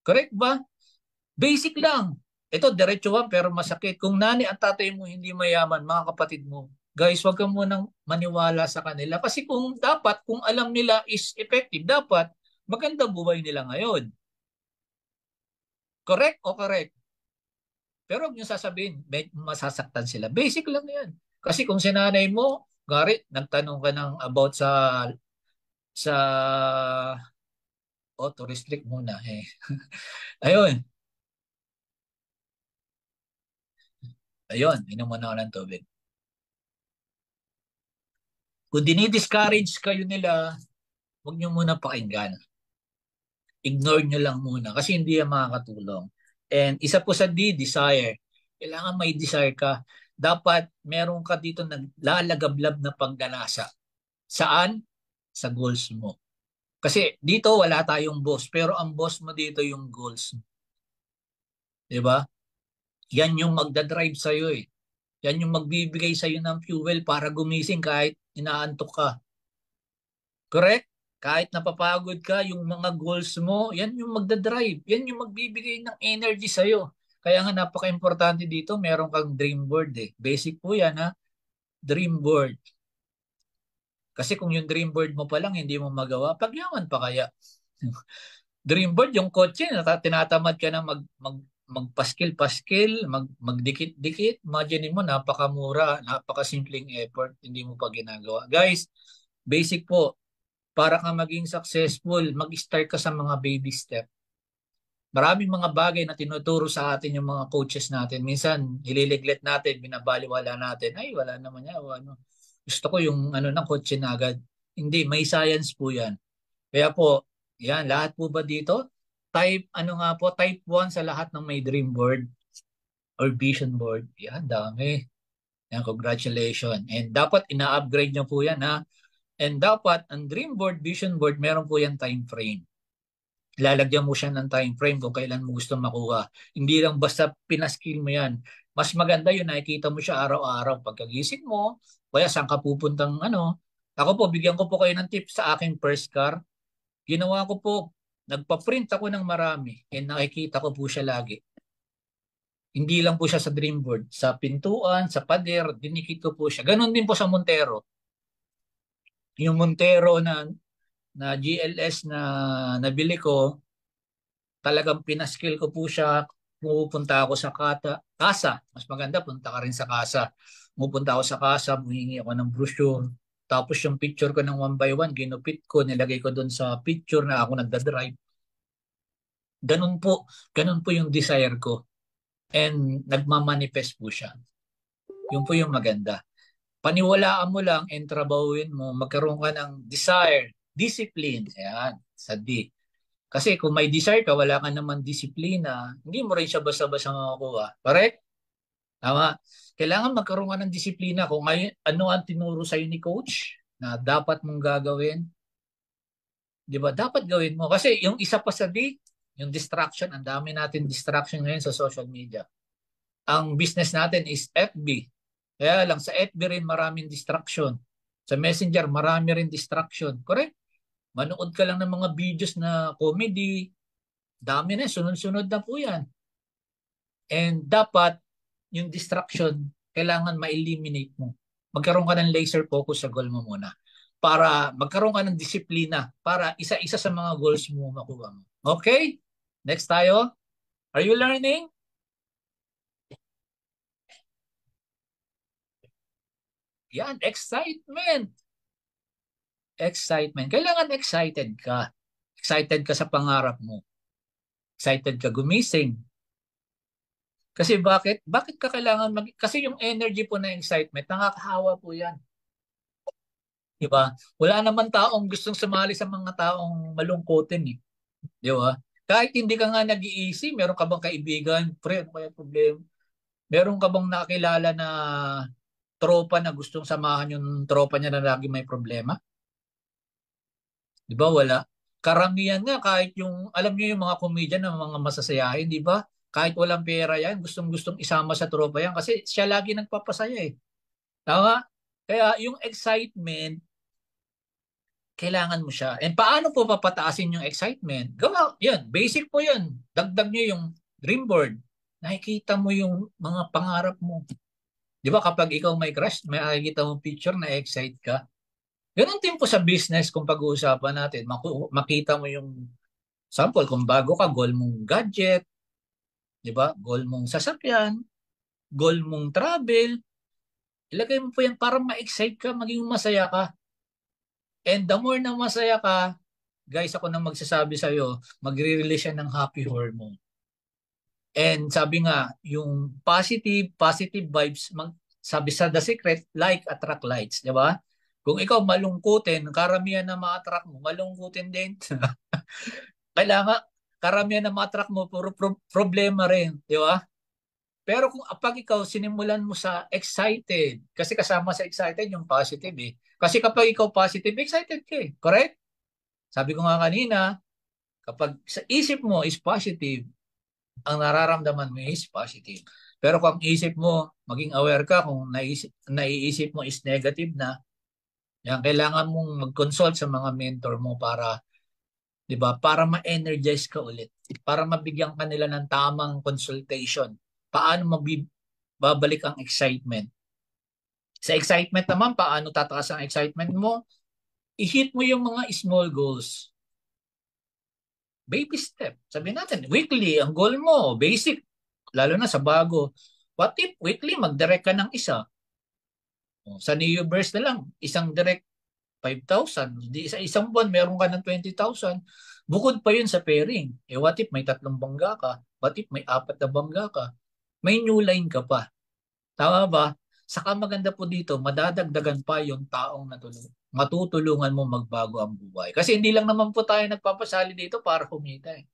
Correct ba? Basic lang. Ito, diretsuhan pero masakit. Kung nanay at tatay mo hindi mayaman, mga kapatid mo, Guys, wag ka munang maniwala sa kanila kasi kung alam nila is effective, dapat maganda buhay nila ngayon. Correct o correct? Pero huwag niyo sasabihin, masasaktan sila. Basic lang yan. Kasi kung sinanay mo, Gary, nagtanong ka ng about sa to restrict muna eh. Ayun. Ayun, inom muna ako ng tubig. Kung dinidiscourage kayo nila, huwag niyo muna pakinggan. Ignore nyo lang muna kasi hindi yan makakatulong. And isa po sa desire. Kailangan may desire ka. Dapat meron ka dito naglalagablab na pagdanasa. Saan? Sa goals mo. Kasi dito wala tayong boss, pero ang boss mo dito yung goals mo. 'Di ba? Yan yung magdadrive sa iyo eh. Yan yung magbibigay sa iyo ng fuel para gumising kahit inaantok ka. Correct? Kahit napapagod ka, yung mga goals mo, yan yung magdadrive. Yan yung magbibigay ng energy sa'yo. Kaya nga napaka-importante dito, meron kang dream board eh. Basic po yan ha, dream board. Kasi kung yung dream board mo pa lang hindi mo magawa, pagyaman pa kaya. Dream board, yung kotse, tinatamad ka na magpaskil-paskil, magdikit-dikit. Imagine mo, napakamura, napakasimpleng effort, hindi mo pa ginagawa. Guys, basic po, para ka maging successful, mag-start ka sa mga baby step. Maraming mga bagay na tinuturo sa atin yung mga coaches natin. Minsan, ililiglet natin, binabaliwala natin. Ay, wala naman yan. Ano. Gusto ko yung ano ng coach na agad. Hindi, may science po yan. Kaya po, yan, lahat po ba dito? Type 1 sa lahat ng may dream board or vision board. Yan, dami. Yan, congratulations. And dapat ina-upgrade nyo po yan ha. And dapat, ang dream board, vision board, meron po yan time frame. Lalagyan mo siya ng time frame kung kailan mo gusto makuha. Hindi lang basta pinaskill mo yan. Mas maganda yun, nakikita mo siya araw-araw. Pagkagising mo, kaya saan ka pupuntang ano. Ako po, bigyan ko po kayo ng tips sa aking first car. Ginawa ko po, nagpa-print ako ng marami and nakikita ko po siya lagi. Hindi lang po siya sa dream board. Sa pintuan, sa pader, dinikit ko po siya. Ganon din po sa Montero. Yung Montero na GLS na nabili ko, talagang pinaskill ko po siya. Pupunta ako sa kasa. Mas maganda, punta ka rin sa kasa. Pupunta ako sa kasa, humingi ako ng brochure. Tapos yung picture ko ng 1 by 1, ginupit ko, nilagay ko doon sa picture na ako nagdadrive. Ganun po yung desire ko. And nagmamanifest po siya. Yun po yung maganda. Paniwalaan mo lang and trabahuin mo, magkaroon ka ng desire, discipline. Ayan, sa D. Kasi kung may desire ka, wala ka naman disiplina, hindi mo rin siya basta-basta makakuha. Correct? Tama. Kailangan magkaroon ka ng disiplina. Kung ano ang tinuro sa'yo ni coach na dapat mong gagawin, di ba? Dapat gawin mo. Kasi yung isa pa sa D, yung distraction, ang dami natin distraction ngayon sa social media. Ang business natin is FB. Kaya lang sa FB rin maraming distraction. Sa Messenger marami rin distraction. Correct? Manood ka lang ng mga videos na comedy. Dami na, sunod-sunod na po yan. And dapat yung distraction, kailangan ma-eliminate mo. Magkaroon ka ng laser focus sa goal mo muna. Para magkaroon ka ng disiplina para isa-isa sa mga goals mo makuha mo. Okay? Next tayo. Are you learning? Yan, excitement. Excitement. Kailangan excited ka. Excited ka sa pangarap mo. Excited ka gumising. Kasi bakit? Bakit ka kailangan kasi yung energy po na excitement, nakakahawa po yan. Diba? Wala naman taong gustong sumali sa mga taong malungkotin eh. Di ba? Kahit hindi ka nga nag-iisi, meron ka bang kaibigan, friend, may problema? Meron ka bang nakilala na tropa na gustong samahan yung tropa niya na lagi may problema? Di ba? Wala. Karamihan nga kahit yung, alam niyo yung mga comedian na mga masasayahin, di ba? Kahit walang pera yan, gustong-gustong isama sa tropa yan kasi siya lagi nagpapasaya eh. Tama? Kaya yung excitement, kailangan mo siya. And paano po papataasin yung excitement? Gawa, yan, basic po yan. Dagdag nyo yung dream board. Nakikita mo yung mga pangarap mo. Di ba kapag ikaw may crush, may nakikita mong picture na excite ka? Ganun din po sa business kung pag-uusapan natin. Makita mo yung sample kung bago ka, goal mong gadget, di ba? Goal mong sasakyan, goal mong travel. Ilagay mo po yan para ma-excite ka, maging masaya ka. And the more na masaya ka, guys, ako na magsasabi sa'yo, magre-release yan ng happy hormone. And sabi nga, yung positive vibes, sabi sa The Secret, like attract likes, di ba? Kung ikaw malungkutin, karamihan na ma-attract mo, malungkutin din. Kailangan, karamihan na ma-attract mo, puro problema rin, di ba? Pero kung pag ikaw sinimulan mo sa excited, kasi kasama sa excited yung positive eh. Kasi kapag ikaw positive, excited ka eh. Correct? Sabi ko nga kanina, kapag sa isip mo is positive, ang nararamdaman mo is positive. Pero kung isip mo, maging aware ka kung naiisip mo is negative na, yan, kailangan mong mag-consult sa mga mentor mo para, 'di ba, para ma-energize ka ulit, para mabigyan ka nila ng tamang consultation. Paano babalik ang excitement? Sa excitement naman, paano tataas ang excitement mo? I-hit mo yung mga small goals. Baby step. Sabihin natin, weekly, ang goal mo, basic, lalo na sa bago. What if weekly, mag-direct ka ng isa? Sa New Burst na lang, isang direct 5,000. Di sa isang buwan, meron ka ng 20,000. Bukod pa yun sa pairing. What if may 3 bangga ka? What if may 4 na bangga ka? May new line ka pa. Tama ba? Saka maganda po dito, madadagdagan pa yung taong matutulungan mo magbago ang buhay. Kasi hindi lang naman po tayo nagpapasali dito para kumita eh.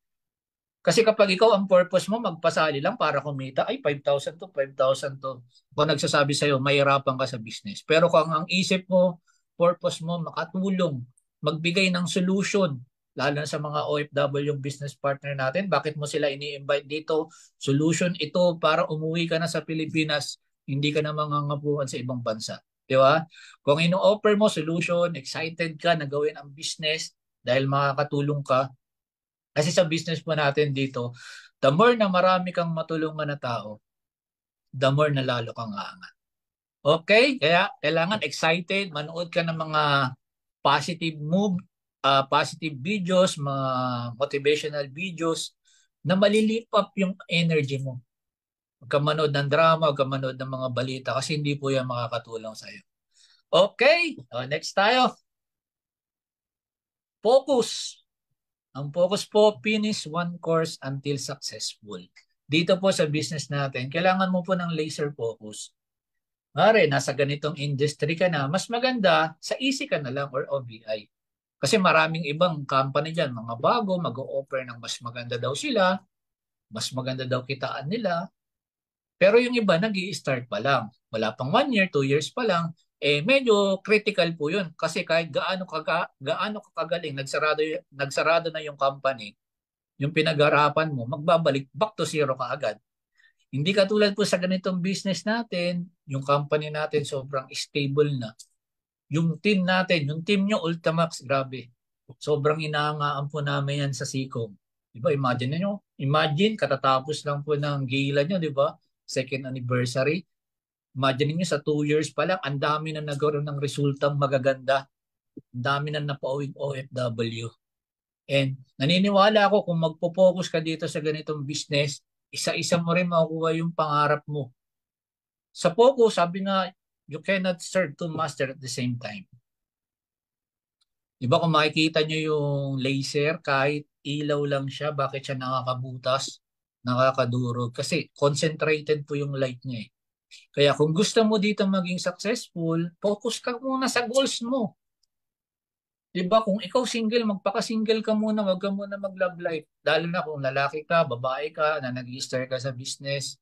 Kasi kapag ikaw ang purpose mo, magpasali lang para kumita, ay 5,000 to, 5,000 to. Kung nagsasabi sa'yo, mahirapan ka sa business. Pero kung ang isip mo, purpose mo, makatulong, magbigay ng solution, lalo na sa mga OFW yung business partner natin, bakit mo sila ini-invite dito? Solution ito para umuwi ka na sa Pilipinas, hindi ka na mangangabuhan sa ibang bansa. Di ba? Kung ino-offer mo solution, excited ka na gawin ang business dahil makakatulong ka, kasi sa business po natin dito, the more na marami kang matulungan na tao, the more na lalo kang aangat. Okay? Kaya kailangan excited, manood ka ng mga positive positive videos, mga motivational videos na malilift up yung energy mo. Huwag ka manood ng drama, huwag ka manood ng mga balita kasi hindi po yan makakatulong sa'yo. Okay? Next tayo. Focus. Ang focus po, finish one course until successful. Dito po sa business natin, kailangan mo po ng laser focus. Mare, nasa ganitong industry ka na, mas maganda sa easy ka na lang or OBI. Kasi maraming ibang company dyan, mga bago, mag-o-offer ng mas maganda daw sila, mas maganda daw kitaan nila. Pero yung iba, nag-i-start pa lang. Wala pang 1 year, 2 years pa lang. Medyo critical po yun. Kasi kahit gaano ka kagaling, nagsarado na yung company, yung pinag-arapan mo, magbabalik back to zero ka agad. Hindi katulad po sa ganitong business natin, yung company natin sobrang stable na. Yung team natin, yung team nyo Ultimax, grabe. Sobrang inaangaan po namin yan sa Seacom. Diba, imagine nyo, katatapos lang po ng gala nyo, di ba? Second anniversary. Imagine niyo sa 2 years pa lang, ang dami na nagkaroon ng resultang magaganda. Ang dami na napauwing OFW. And naniniwala ako kung magpo-focus ka dito sa ganitong business, isa-isa mo rin makukuha yung pangarap mo. Sa focus, sabi nga, you cannot serve two masters at the same time. Diba kung makikita nyo yung laser, kahit ilaw lang siya, bakit siya nakakabutas, nakakadurog? Kasi concentrated po yung light niya eh. Kaya kung gusto mo dito maging successful, focus ka muna sa goals mo. Diba kung ikaw single, magpaka-single ka muna, wag ka muna mag-love life. Lalo na kung lalaki ka, babae ka, na nag-i-start ka sa business.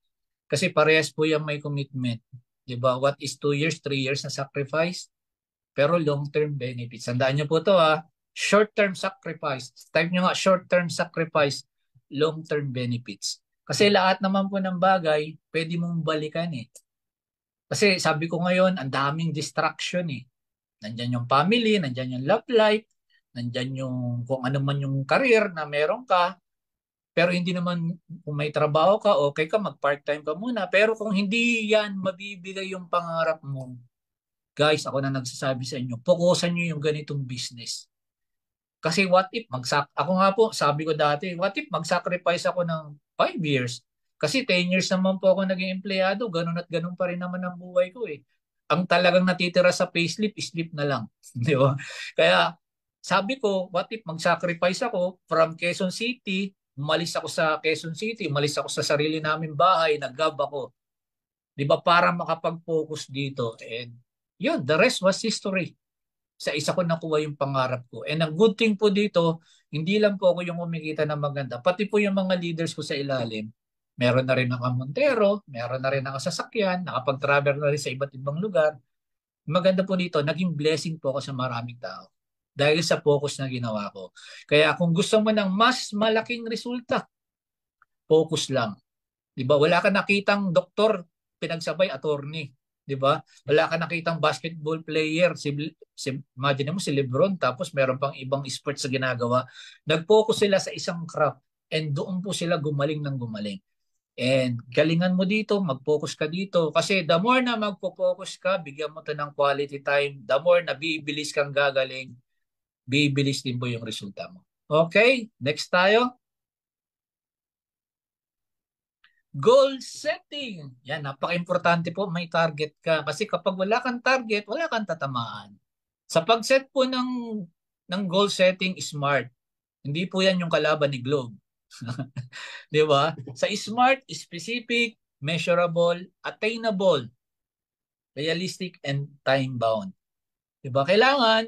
Kasi parehas po yung may commitment. Diba? What is 2 years, 3 years na sacrifice? Pero long-term benefits. Tandaan nyo po to ha. Short-term sacrifice. Type nyo nga, short-term sacrifice, long-term benefits. Kasi lahat naman po ng bagay, pwede mong balikan eh. Kasi sabi ko ngayon, ang daming distraction eh. Nandyan yung family, nandyan yung love life, nandyan yung kung ano man yung career na meron ka. Pero hindi naman, kung may trabaho ka, okay ka, mag-part-time ka muna. Pero kung hindi yan mabibigay yung pangarap mo, guys, ako na nagsasabi sa inyo, fokusan nyo yung ganitong business. Kasi what if, ako nga po, sabi ko dati, what if mag-sacrifice ako ng 5 years? Kasi 10 years naman po ako naging empleyado, ganun at ganun pa rin naman ang buhay ko eh. Ang talagang natitira sa payslip, slip na lang. Di ba? Kaya sabi ko, what if mag-sacrifice ako from Quezon City, umalis ako sa Quezon City, umalis ako sa sarili naming bahay, nag-gab ako. Di ba? Para makapag-focus dito. And yun, the rest was history. Sa isa ko nakuha yung pangarap ko. And ang good thing po dito, hindi lang po ako yung kumikita ng maganda, pati po yung mga leaders ko sa ilalim. Meron na rin ako Montero, meron na rin ako sasakyan, nakapag-travel na rin sa iba't ibang lugar. Maganda po dito, naging blessing po ako sa maraming tao dahil sa focus na ginawa ko. Kaya kung gusto mo ng mas malaking resulta, focus lang. 'Di ba? Wala ka nakitang doktor, pinagsabay attorney, 'di ba? Wala ka nakitang basketball player, imagine mo si LeBron tapos meron pang ibang sports sa ginagawa. Nag-focus sila sa isang craft and doon po sila gumaling ng gumaling. And galingan mo dito, mag-focus ka dito kasi the more na magpo-focus ka, bigyan mo to ng quality time, the more na bibilis kang gagaling, bibilis din po yung resulta mo. Okay, next tayo. Goal setting. Yan, napaka-importante po may target ka. Kasi kapag wala kang target, wala kang tatamaan. Sa pag-set po ng goal setting, smart. Hindi po yan yung kalaban ni Globe. Di ba? Sa smart, specific, measurable, attainable, realistic, and time-bound. Di ba? Kailangan,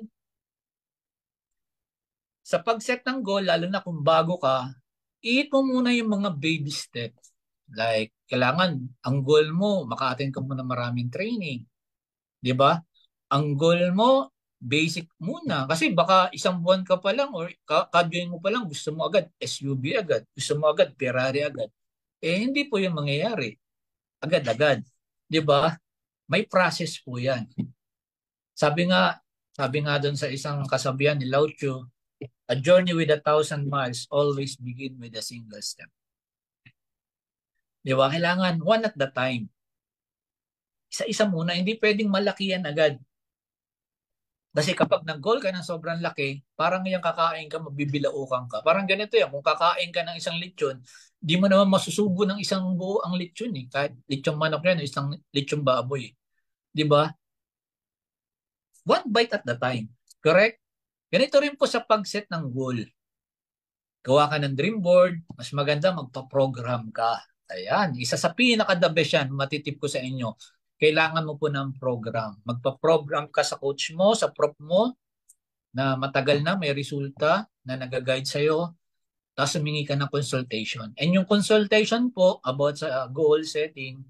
sa pag-set ng goal, lalo na kung bago ka, i-hit mo muna yung mga baby steps. Like, kailangan, ang goal mo, maka-attend ka muna maraming training. Di ba? Ang goal mo, basic muna. Kasi baka isang buwan ka pa lang or ka-join mo pa lang, gusto mo agad SUV agad. Gusto mo agad Ferrari agad. Eh, hindi po yung mangyayari. Agad-agad. Di ba? May process po yan. Sabi nga, sabi nga doon sa isang kasabihan ni Lao Tzu, a journey with 1,000 miles always begin with a single step. Di ba? Kailangan one at the time. Isa-isa muna, hindi pwedeng malaki yan agad. Kasi kapag nag-goal ka ng sobrang laki, parang yung kakain ka, mabibilaukan ka. Parang ganito yan, kung kakain ka ng isang lechon, di mo naman masusubo ng isang buo ang lechon eh. Kahit lechong manok yan, isang lechong baboy. Di ba? One bite at the time. Correct? Ganito rin po sa pag-set ng goal. Gawa ka ng dream board, mas maganda magpa-program ka. Ayan, isa sa pinaka-the best yan, matitip ko sa inyo. Kailangan mo po ng program. Magpa-program ka sa coach mo, sa prop mo, na matagal na may resulta, na nag-guide sa'yo, tapos humingi ka ng consultation. And yung consultation po about sa goal setting,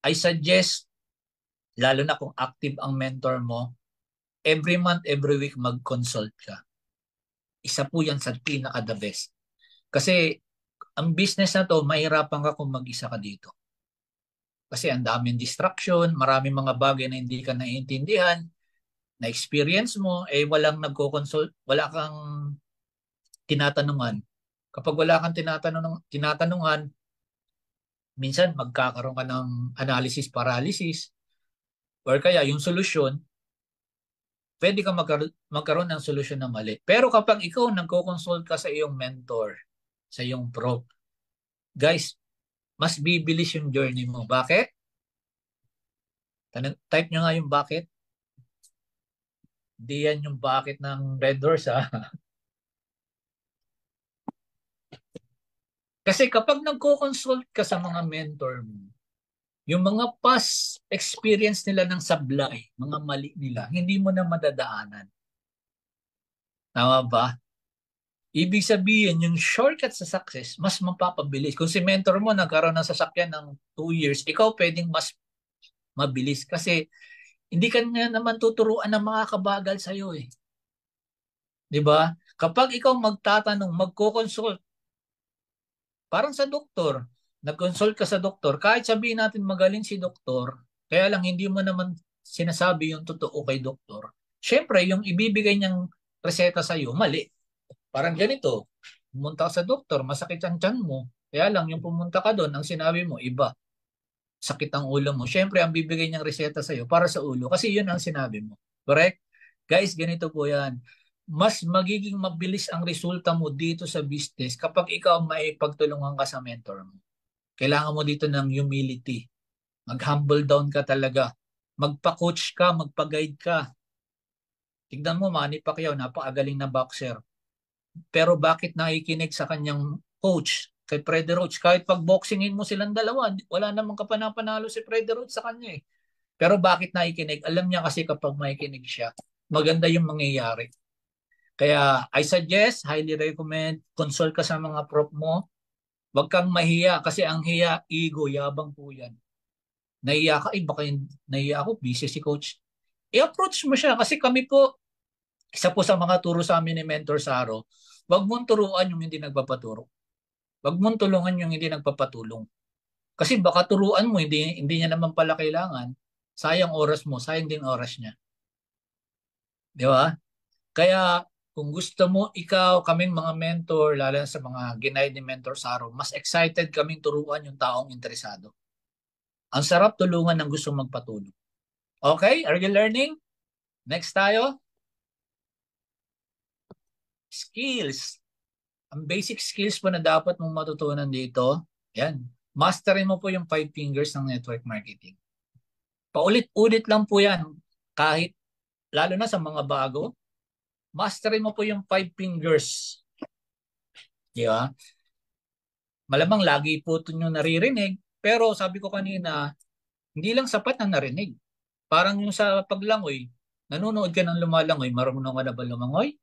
I suggest, lalo na kung active ang mentor mo, every month, every week mag-consult ka. Isa po yan sa pinaka-the best. Kasi ang business na to, mahirapan ka kung mag-isa ka dito. Kasi ang daming distraction, maraming mga bagay na hindi ka naiintindihan, na-experience mo, eh walang nagko-consult, wala kang tinatanungan. Kapag wala kang tinatanungan, minsan magkakaroon ka ng analysis paralysis or kaya yung solusyon, pwede ka magkaroon ng solusyon na mali. Pero kapag ikaw nagko-consult ka sa iyong mentor, sa iyong pro, guys, mas bibilis yung journey mo. Bakit? Type nyo nga yung bakit. Di yan yung bakit ng Red Horse ha. Kasi kapag nagko-consult ka sa mga mentor mo, yung mga past experience nila ng sablay, mga mali nila, hindi mo na madadaanan. Tama ba? Ibig sabihin, yung shortcut sa success, mas mapapabilis. Kung si mentor mo nagkaroon ng sasakyan ng 2 years, ikaw pwedeng mas mabilis. Kasi hindi ka nga naman tuturuan ng mga kabagal sa'yo eh. Di ba? Kapag ikaw magtatanong, magko-consult, parang sa doktor, nag-consult ka sa doktor, kahit sabihin natin magaling si doktor, kaya lang hindi mo naman sinasabi yung totoo kay doktor. Siyempre, yung ibibigay niyang reseta sa iyo, mali. Parang ganito. Pumunta ka sa doktor, masakit ang tiyan mo. Kaya lang, yung pumunta ka doon, ang sinabi mo, iba. Sakit ang ulo mo. Siyempre, ang bibigay niyang reseta sa'yo para sa ulo kasi yun ang sinabi mo. Correct? Guys, ganito po yan. Mas magiging mabilis ang resulta mo dito sa business kapag ikaw may pagtulungan ka sa mentor mo. Kailangan mo dito ng humility. Mag-humble down ka talaga. Magpa-coach ka, magpa-guide ka. Tignan mo, Manny Pacquiao, napakagaling na boxer. Pero bakit nakikinig sa kanyang coach, kay Freddy Roach? Kahit pag-boxingin mo silang dalawa, wala namang kapanapanalo si Freddy Roach sa kanya eh. Pero bakit nakikinig? Alam niya kasi kapag makikinig siya, maganda yung mangyayari. Kaya I suggest, highly recommend, consult ka sa mga prop mo. Huwag kang mahiya kasi ang hiya, ego, yabang po yan. Nahiya ka, baka nahiya ako, busy si coach. I-approach mo siya kasi kami po, isa po sa mga turo sa amin ni Mentor Saro, huwag mong turuan yung hindi nagpapaturo. Huwag mong tulungan yung hindi nagpapatulong. Kasi baka turuan mo, hindi niya naman pala kailangan. Sayang oras mo, sayang din oras niya. Di ba? Kaya kung gusto mo ikaw, kaming mga mentor, lalo sa mga ginay ni Mentor Saro, mas excited kaming turuan yung taong interesado. Ang sarap tulungan ng gusto magpatulong. Okay? Are you learning? Next tayo. Skills. Ang basic skills po na dapat mong matutunan dito, yan. Masterin mo po yung 5 fingers ng network marketing. Paulit-ulit lang po yan. Kahit, lalo na sa mga bago, masterin mo po yung 5 fingers. Di ba? Malamang lagi po ito nyo naririnig, pero sabi ko kanina, hindi lang sapat na narinig. Parang yung sa paglangoy, nanonood ka ng lumalangoy, marunong ka na ba lumangoy?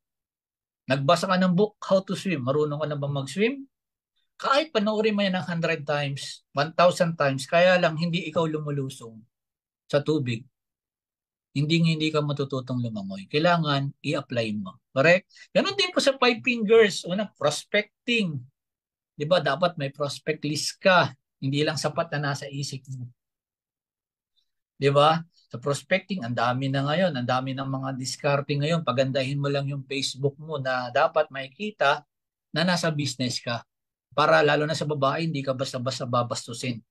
Nagbasa ka ng book, How to Swim, marunong ka na ba mag-swim? Kahit panoorin mo yan ng 100 times, 1,000 times, kaya lang hindi ikaw lumulusong sa tubig, hindi ka matututong lumangoy. Kailangan i-apply mo. Correct? Ganon din po sa 5 fingers. Una, prospecting. Di ba? Dapat may prospect list ka. Hindi lang sapat na nasa isip mo. Di ba? Sa prospecting, ang dami na ngayon. Ang dami ng mga discarding ngayon. Pagandahin mo lang yung Facebook mo na dapat makikita na nasa business ka. Para lalo na sa babae, hindi ka basta-basta babastusin.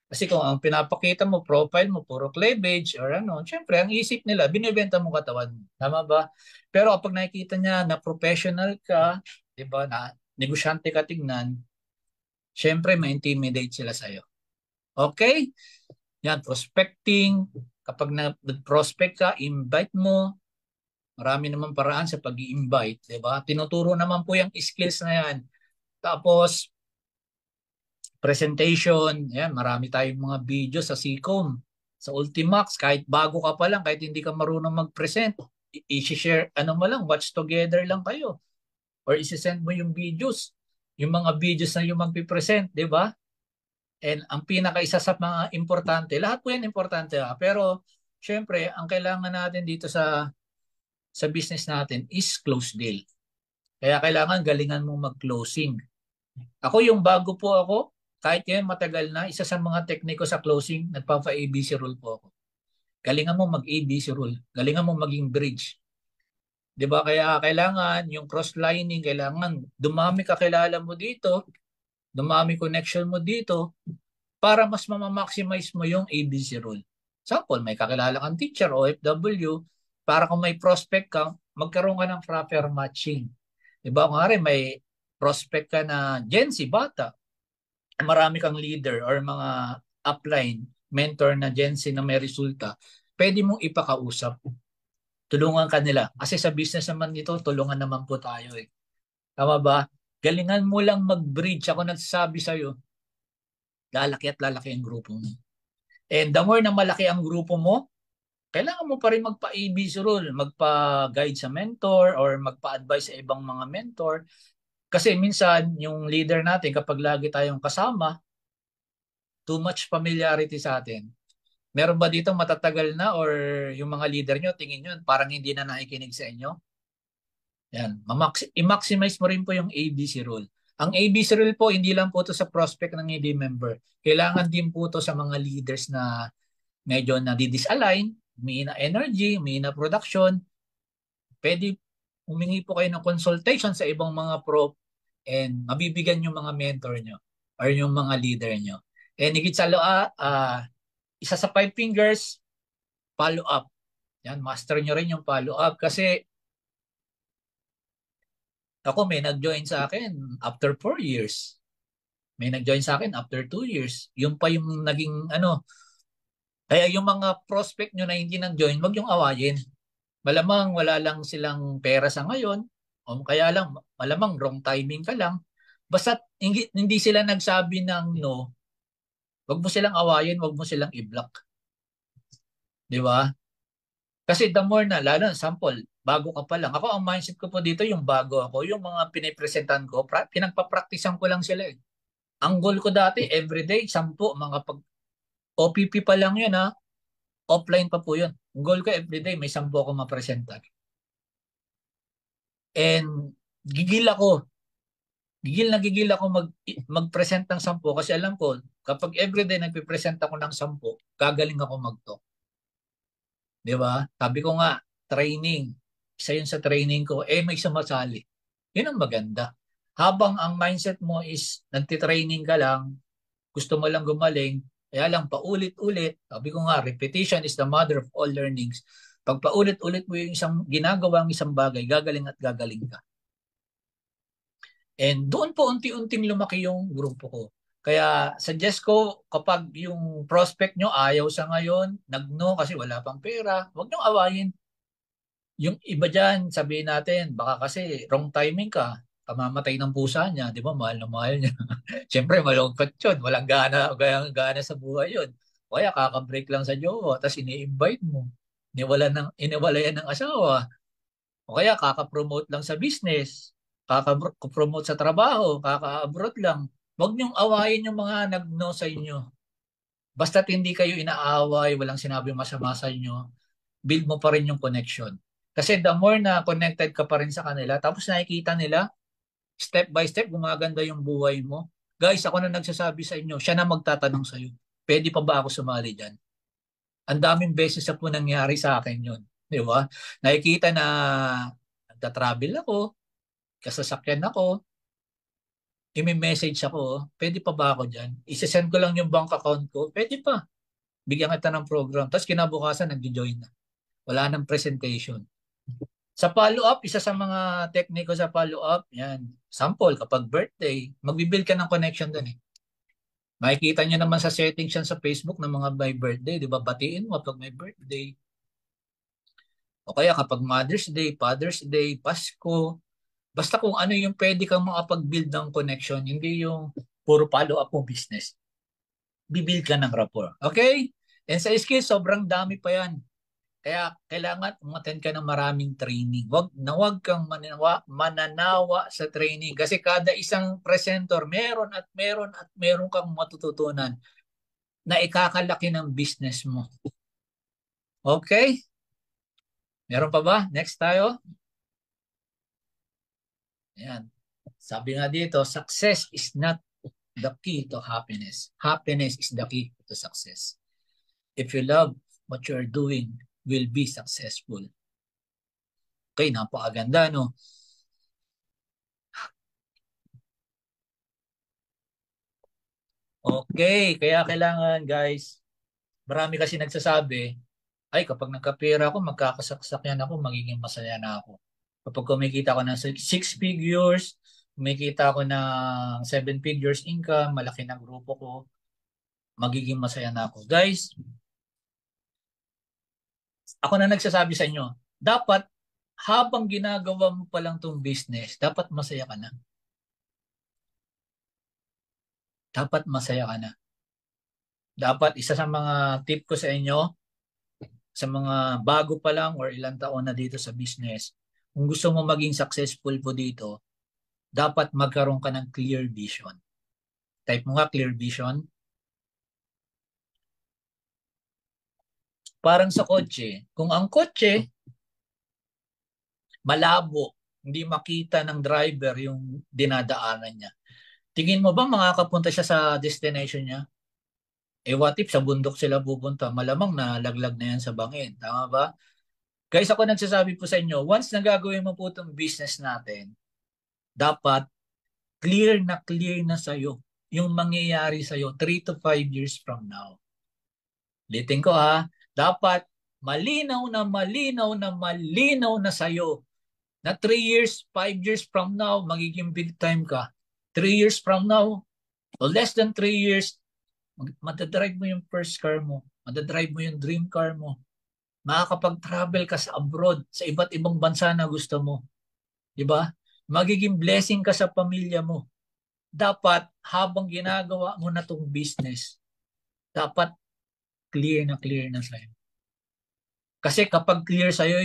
Kasi kung ang pinapakita mo, profile mo, puro cleavage or ano, syempre, ang isip nila, binibenta mo katawan mo. Tama ba? Pero kapag nakikita niya na professional ka, di ba, na negosyante ka tignan, syempre, ma-intimidate sila sa'yo. Okay? Yan, prospecting. Kapag nag-prospect ka, invite mo. Marami naman paraan sa pag-i-invite, di ba? Tinuturo naman po yung skills na yan. Tapos, presentation, yan, marami tayong mga video sa Sicom, sa Ultimax, kahit bago ka pa lang, kahit hindi ka marunong mag-present, i-share, ano mo lang, watch together lang kayo. Or isi-send mo yung videos, yung mga videos na yung magpipresent, di ba? And ang pinaka-isa sa mga importante, lahat po yan importante ha, pero syempre, ang kailangan natin dito sa business natin is close deal. Kaya kailangan galingan mong mag-closing. Ako yung bago po ako, kahit yan matagal na, isa sa mga tekniko sa closing, nagpapa-ABC rule po ako. Galingan mo mag-ABC rule. Galingan mo maging bridge. 'Di ba? Kaya kailangan yung cross-lining, kailangan dumami kakilala mo dito, dumami connection mo dito para mas ma-maximize mo yung ABC rule. Example, may kakilala kang teacher o OFW, para kung may prospect ka, magkaroon ka ng proper matching. 'Di ba? Kung may prospect ka na Gen Z, bata, marami kang leader or mga upline, mentor na Gen Z na may resulta, pwede mong ipakausap. Tulungan ka nila. Kasi sa business naman nito, tulungan naman po tayo eh. Tama ba? Galingan mo lang mag-bridge. Ako nagsasabi sa'yo, lalaki at lalaki ang grupo mo. And the more na malaki ang grupo mo, kailangan mo pa rin magpa-ABC rule, magpa-guide sa mentor or magpa-advise sa ibang mga mentor. Kasi minsan, yung leader natin, kapag lagi tayong kasama, too much familiarity sa atin. Meron ba dito matatagal na or yung mga leader nyo, tingin nyo, parang hindi na nakikinig sa inyo? Yan. I-maximize mo rin po yung ABC rule. Ang ABC rule po, hindi lang po to sa prospect ng hindi member. Kailangan din po to sa mga leaders na medyo nadi-disalign, umihina energy, umihina production. Pwede humingi po kayo ng consultation sa ibang mga pro and mabibigyan yung mga mentor nyo or yung mga leader nyo. And higit sa isa sa 5 fingers, follow up. Yan, master nyo rin yung follow up kasi ako may nag-join sa akin after 4 years. May nag-join sa akin after 2 years. Yung pa yung naging ano, kaya yung mga prospect nyo na hindi nag-join, wag yung awayin. Malamang wala lang silang pera sa ngayon, o kaya lang, malamang wrong timing ka lang. Basta hindi sila nagsabi ng no, wag mo silang awayin, wag mo silang i-block. Di ba? Kasi the more na, lalo, sample, bago ka pa lang. Ako, ang mindset ko po dito, yung bago ako, yung mga pinipresentan ko, pinagpapraktisan ko lang sila eh. Ang goal ko dati, everyday, 10, mga pag OPP pa lang yun ha, offline pa po yun. Ang goal ko everyday, may 10 ako mapresenta. And gigil ako, gigil ako mag-present ng 10 kasi alam ko, kapag everyday nagpipresent ako ng 10, gagaling ako mag-talk. Di ba? Sabi ko nga, training. Isa yun sa training ko, may sumasali. Yun ang maganda. Habang ang mindset mo is nagtitraining ka lang, gusto mo lang gumaling, kaya lang paulit-ulit, sabi ko nga, repetition is the mother of all learnings. Pag paulit-ulit mo yung ginagawang isang bagay, gagaling at gagaling ka. And doon po unti-unting lumaki yung grupo ko. Kaya suggest ko kapag yung prospect nyo ayaw sa ngayon, nag-no kasi wala pang pera, huwag nyo awayin. Yung iba dyan, sabihin natin, baka kasi wrong timing ka, kamamatay ng pusa niya, di ba? Mahal na mahal niya. Siyempre, malungkot yun. Walang gana sa buhay yun. O kaya kakabreak lang sa jowa, tapos ini-invite mo. Iniwalayan ng asawa. O kaya kaka-promote lang sa business, kaka-promote sa trabaho, kaka-abroad lang. Huwag niyong awayin yung mga nag-no sa inyo. Basta't hindi kayo inaaway, walang sinabi masama sa inyo, build mo pa rin yung connection. Kasi the more na connected ka pa rin sa kanila, tapos nakikita nila, step by step, gumaganda yung buhay mo. Guys, ako na nagsasabi sa inyo, siya na magtatanong sa iyo, pwede pa ba ako sumali dyan? Ang daming beses na po nangyari sa akin yun. Di ba? Nakikita na nagta-travel ako, kasasakyan ako, i-message ako, pwede pa ba ako dyan? Isesend ko lang yung bank account ko, pwede pa. Bigyan kita ng program. Tapos kinabukasan, nag-join na. Wala nang presentation. Sa follow-up, isa sa mga tekniko sa follow-up, yan. Sample, kapag birthday, magbibuild ka ng connection doon eh. Makikita nyo naman sa settings yan sa Facebook ng mga may birthday, di ba? Batiin mo pag may birthday. O kaya kapag Mother's Day, Father's Day, Pasko, basta kung ano yung pwede kang makapag-build ng connection, hindi yung puro follow-up mo business. Bibuild ka ng rapport. Okay? And sa skills, sobrang dami pa yan. Kaya kailangan umattend ka ng maraming training. Wag kang mananawa sa training kasi kada isang presenter meron kang matututunan na ikakalaki ng business mo. Okay? Meron pa ba? Next tayo. Ayan. Sabi nga dito, success is not the key to happiness. Happiness is the key to success. If you love what you're doing, will be successful. Okay, napakaganda, no? Okay, kaya kailangan, guys, marami kasi nagsasabi, ay, kapag nagkapera ako, magkakasaksakan ako, magiging masaya na ako. Kapag kumikita ako ng 6 figures, kumikita ako ng 7 figures income, malaki na grupo ko, magiging masaya na ako. Guys, ako na nagsasabi sa inyo, dapat habang ginagawa mo pa lang tong business, dapat masaya ka na. Dapat masaya ka na. Dapat isa sa mga tip ko sa inyo, sa mga bago pa lang or ilang taon na dito sa business, kung gusto mo maging successful po dito, dapat magkaroon ka ng clear vision. Type mo nga clear vision. Parang sa kotse. Kung ang kotse, malabo, hindi makita ng driver yung dinadaanan niya. Tingin mo ba makakapunta siya sa destination niya? What if sa bundok sila pupunta? Malamang na laglag na yan sa bangin. Tama ba? Guys, ako nagsasabi po sa inyo, once na gagawin mo po itong business natin, dapat clear na sa'yo yung mangyayari sa'yo 3 to 5 years from now. Ulitin ko ha, dapat malinaw na sa'yo na 3 years, 5 years from now, magiging big time ka. 3 years from now, o less than 3 years, madadrive mo yung first car mo, madadrive mo yung dream car mo, makakapag-travel ka sa abroad, sa iba't ibang bansa na gusto mo. Diba? Magiging blessing ka sa pamilya mo. Dapat habang ginagawa mo na tong business, dapat clear na sa'yo. Kasi kapag clear sa'yo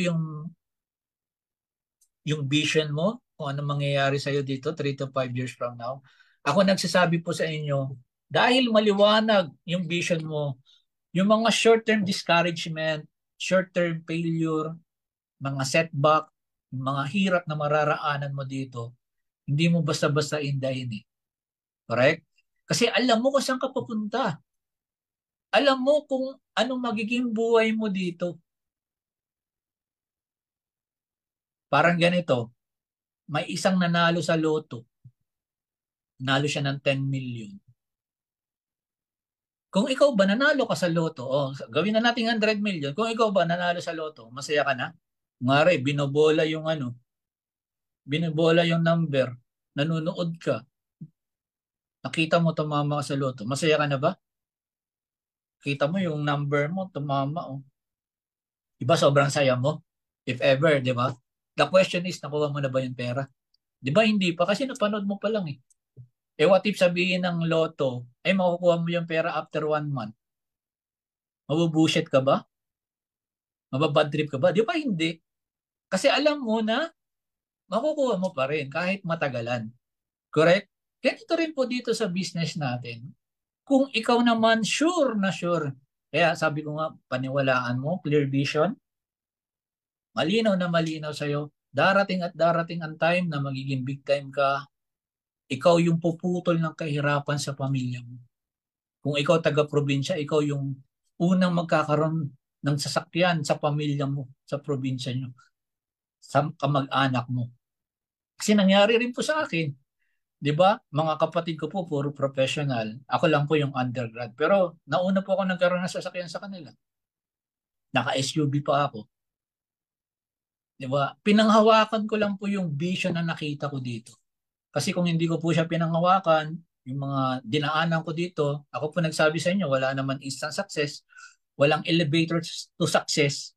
yung vision mo, kung ano mangyayari sa'yo dito 3 to 5 years from now, ako nagsasabi po sa inyo, dahil maliwanag yung vision mo, yung mga short-term discouragement, short-term failure, mga setback, mga hirap na mararaanan mo dito, hindi mo basta-basta indahin eh. Correct? Kasi alam mo kung saan ka pupunta. Alam mo kung anong magiging buhay mo dito. Parang ganito, may isang nanalo sa loto. Nanalo siya ng 10 million. Kung ikaw ba nanalo ka sa loto, gawin na natin 100 million. Kung ikaw ba nanalo sa loto, masaya ka na? Ngari, binobola yung number, nanonood ka, nakita mo tumama ka sa loto, masaya ka na ba? Kita mo yung number mo, tumama. Oh. Diba sobrang saya mo? If ever, di ba? The question is, nakuha mo na ba yung pera? Di ba hindi pa? Kasi napanood mo pa lang eh. Eh what if sabihin ng loto, ay makukuha mo yung pera after 1 month? Mabubushit ka ba? Mababad trip ka ba? Di ba hindi? Kasi alam mo na makukuha mo pa rin kahit matagalan. Correct? Ganito rin po dito sa business natin. Kung ikaw naman sure na sure, kaya sabi ko nga, paniwalaan mo, clear vision, malinaw sa'yo, darating at darating ang time na magiging big time ka, ikaw yung puputol ng kahirapan sa pamilya mo. Kung ikaw taga-probinsya, ikaw yung unang magkakaroon ng sasakyan sa pamilya mo, sa probinsya nyo, sa kamag-anak mo. Kasi nangyari rin po sa akin. 'Di ba? Mga kapatid ko po puro professional. Ako lang po yung undergrad. Pero nauna po ako nagkaroon ng sasakyan sa kanila. Naka-SUV pa ako. 'Di ba? Pinanghawakan ko lang po yung vision na nakita ko dito. Kasi kung hindi ko po siya pinanghawakan, yung mga dinaanan ko dito, ako po nagsabi sa inyo, wala naman instant success, walang elevator to success.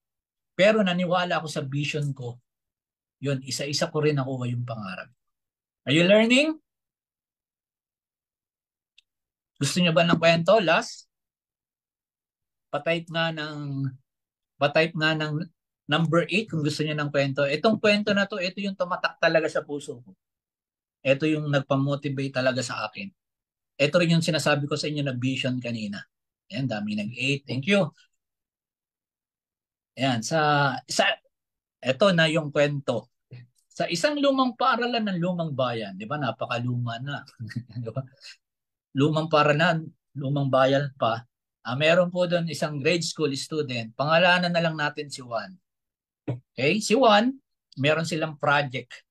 Pero naniwala ako sa vision ko. Yun, isa-isa ko rin nakuha yung pangarap. Are you learning? Gusto niyo ba ng kwento? Last? Patype nga ng number 8 kung gusto niyo ng kwento. Itong kwento na to, ito yung tumatak talaga sa puso ko. Ito yung nagpa-motivate talaga sa akin. Ito rin yung sinasabi ko sa inyo na vision kanina. Ayan, dami ng 8. Thank you. Ayan, ito na yung kwento. Sa isang lumang paaralan ng lumang bayan, di ba, napakaluma na. Diba? Lumang paaralan, lumang bayan pa. Meron po doon isang grade school student. Pangalanan na lang natin si Juan. Okay? Si Juan, meron silang project.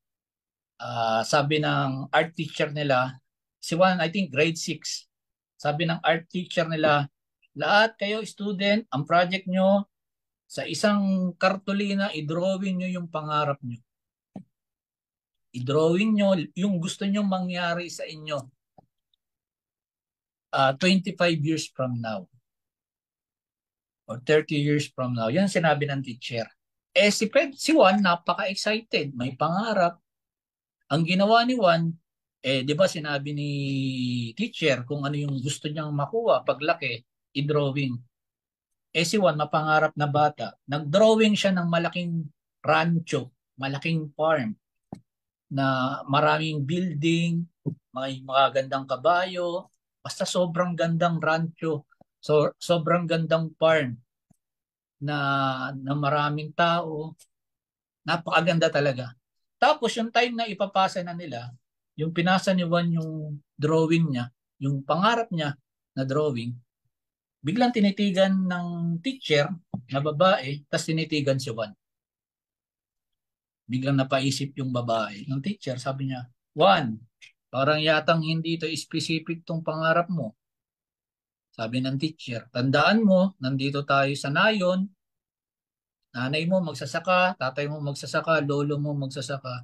Sabi ng art teacher nila, si Juan, I think grade 6. Sabi ng art teacher nila, lahat kayo student, ang project nyo, sa isang kartolina, i-drawing nyo yung pangarap nyo. I-drawing nyo yung gusto nyo mangyari sa inyo 25 years from now or 30 years from now. Yan sinabi ng teacher. Si Juan, napaka-excited. May pangarap. Ang ginawa ni Juan, di ba sinabi ni teacher kung ano yung gusto niyang makuha paglaki, i-drawing. Si Juan, mapangarap na bata. Nag-drawing siya ng malaking rancho, malaking farm na maraming building, may mga gandang kabayo, basta sobrang gandang rancho, sobrang gandang farm na maraming tao, napakaganda talaga. Tapos yung time na ipapasa na nila, yung pinasa ni Juan yung drawing niya, yung pangarap niya na drawing, biglang tinitigan ng teacher na babae, tapos tinitigan si Juan. Biglang napaisip yung babae ng teacher, sabi niya, Juan, Parang yatang hindi ito specific tong pangarap mo. Sabi ng teacher, tandaan mo, nandito tayo sa nayon, nanay mo magsasaka, tatay mo magsasaka, lolo mo magsasaka.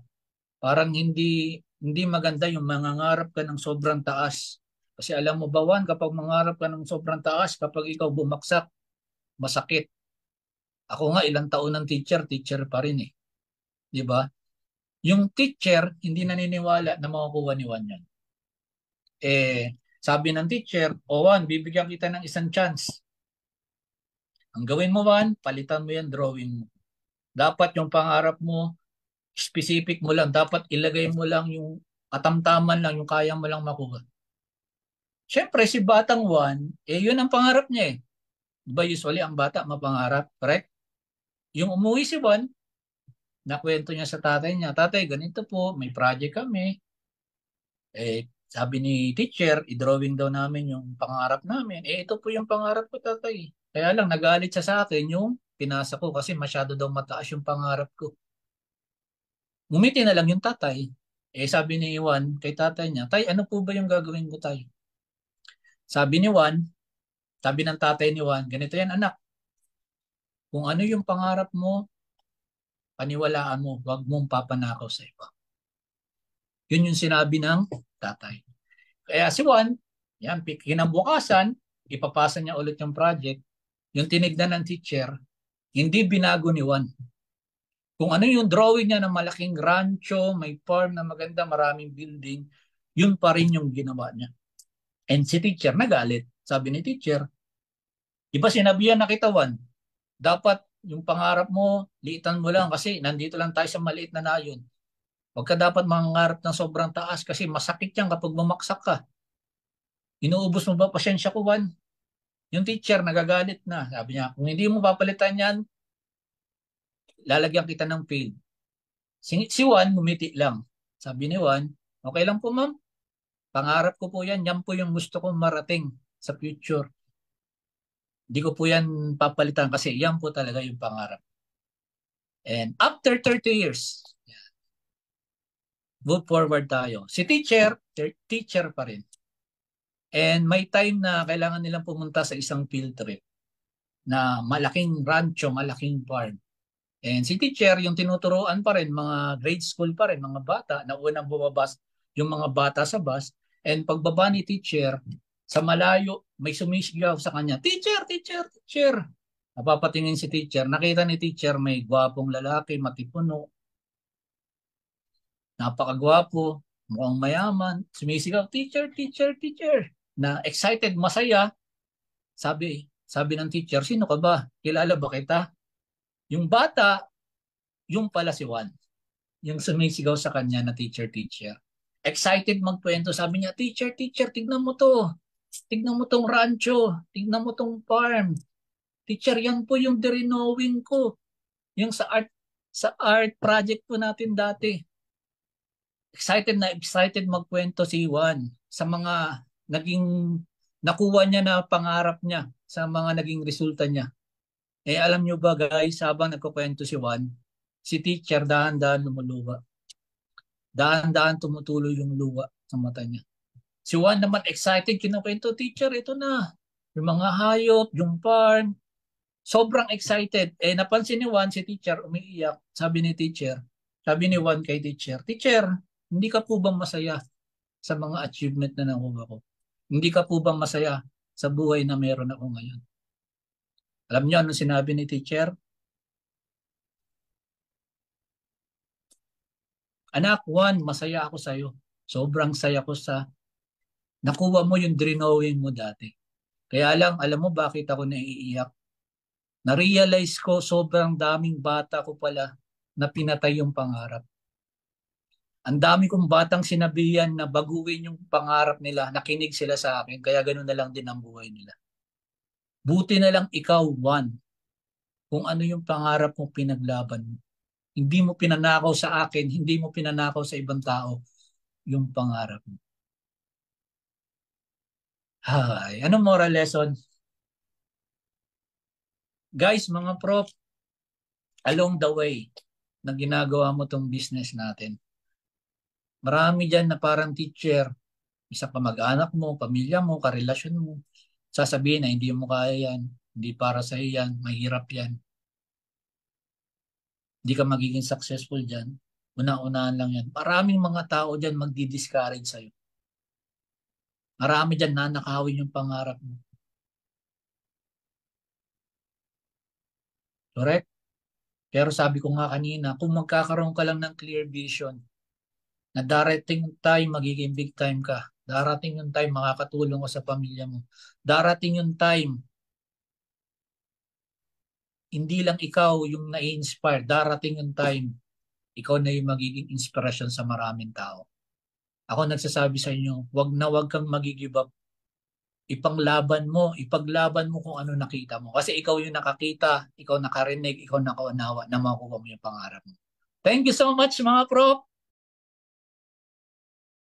Parang hindi maganda yung mangangarap ka ng sobrang taas. Kasi alam mo ba, Juan, kapag mangarap ka ng sobrang taas, kapag ikaw bumaksak, masakit. Ako nga, ilang taon ng teacher pa rin eh. Di ba? Yung teacher, hindi naniniwala na makukuha ni Juan yan. Sabi ng teacher, o Juan, bibigyan kita ng isang chance. Ang gawin mo, Juan, palitan mo yan, drawing mo. Dapat yung pangarap mo, specific mo lang. Dapat ilagay mo lang yung katamtaman lang, yung kaya mo lang makuha. Siyempre, si Batang Juan, yun ang pangarap niya eh. Diba usually ang bata mapangarap, correct? Yung umuwi si Juan, nakwento niya sa tatay niya, tatay, ganito po, may project kami. Sabi ni teacher, i-drawing daw namin yung pangarap namin. Ito po yung pangarap ko, tatay. Kaya lang, nagalit siya sa akin yung pinasa ko kasi masyado daw mataas yung pangarap ko. Ngumiti na lang yung tatay. Sabi ni Juan kay tatay niya, tay, ano po ba yung gagawin ko, tay? Sabi ni Juan, sabi ng tatay ni Juan, ganito yan, anak. Kung ano yung pangarap mo, paniwalaan mo, wag mong papanakaw sa iba. Yun yung sinabi ng tatay. Kaya si Juan, yan, kinabukasan, ipapasa niya ulit yung project. Yung tinignan ng teacher, hindi binago ni Juan. Kung ano yung drawing niya ng malaking rancho, may farm na maganda, maraming building, yun pa rin yung ginawa niya. And si teacher nagalit. Sabi ni teacher, di ba sinabihan na kita, Juan, dapat yung pangarap mo, liitan mo lang kasi nandito lang tayo sa maliit na nayon. Huwag ka dapat mangarap ng sobrang taas kasi masakit yan kapag bumaksak ka. Inuubos mo ba pasensya ko, Juan? Yung teacher nagagalit na. Sabi niya, kung hindi mo papalitan yan, lalagyan kita ng fail. Si Juan, ngumiti lang. Sabi ni Juan, okay lang po ma'am. Pangarap ko po yan. Yan po yung gusto kong marating sa future. Hindi ko po yan papalitan kasi yan po talaga yung pangarap. And after 30 years, move forward tayo. Si teacher pa rin. And may time na kailangan nilang pumunta sa isang field trip na malaking rancho, malaking farm. And si teacher, yung tinuturuan pa rin, mga grade school pa rin, mga bata, na unang bumabas yung mga bata sa bus. And pagbaba ni teacher, sa malayo, may sumisigaw sa kanya, teacher, teacher, teacher. Napapatingin si teacher, nakita ni teacher may gwapong lalaki, matipuno, napakagwapo, mukhang mayaman, sumisigaw, teacher, teacher, teacher. Na excited, masaya, sabi ng teacher, sino ka ba? Kilala ba kita? Yung bata, yung pala si Juan. Yung sumisigaw sa kanya na teacher, teacher. Excited magkwento, sabi niya, teacher, teacher, tignan mo to. Tignan mo tong rancho. Tignan mo tong farm. Teacher, yan po yung dirinowing ko. Yung sa art project po natin dati. Excited magkwento si Juan sa mga naging nakuha niya na pangarap niya, sa mga naging resulta niya. Alam niyo ba guys, habang nagkukwento si Juan, si teacher dahan-dahan lumuluwa. Dahan-dahan tumutuloy yung luwa sa mata niya. Si Juan naman excited, kinukwento, teacher, ito na. Yung mga hayop, yung farm. Sobrang excited. Napansin ni Juan, si teacher umiiyak. Sabi ni Juan kay teacher, teacher, hindi ka po bang masaya sa mga achievement na nakuha ko? Hindi ka po bang masaya sa buhay na meron ako ngayon? Alam niyo ano sinabi ni teacher? Anak, Juan, masaya ako sa iyo. Sobrang saya ko sa nakuha mo yung drawing mo dati. Kaya lang, alam mo bakit ako naiiyak? Na-realize ko sobrang daming bata ko pala na pinatay yung pangarap. Ang dami kong batang sinabihan na baguhin yung pangarap nila, nakinig sila sa akin, kaya ganoon na lang din ang buhay nila. Buti na lang ikaw, Juan, kung ano yung pangarap mo pinaglaban mo. Hindi mo pinanakaw sa akin, hindi mo pinanakaw sa ibang tao yung pangarap mo. Hay, anong moral lesson? Guys, mga prof, along the way na ginagawa mo tong business natin, Marami dyan na parang teacher, isa kamag-anak mo, pamilya mo, karelasyon mo, sasabihin na hindi mo kaya yan, hindi para sa yan, mahirap yan, hindi ka magiging successful dyan. Una-unahan lang yan. Maraming mga tao dyan magdi-discourage sa'yo. Marami dyan nanakawin yung pangarap mo. Correct? Pero sabi ko nga kanina, kung magkakaroon ka lang ng clear vision, na darating yung time magiging big time ka, darating yung time makakatulong ka sa pamilya mo, darating yung time hindi lang ikaw yung nai-inspire, darating yung time ikaw na yung magiging inspirasyon sa maraming tao. Ako nagsasabi sa inyo, wag kang mag-give up. Ipaglaban mo kung ano nakita mo. Kasi ikaw yung nakakita, ikaw nakarinig, ikaw nakaunawa na makuha mo yung pangarap mo. Thank you so much mga prof.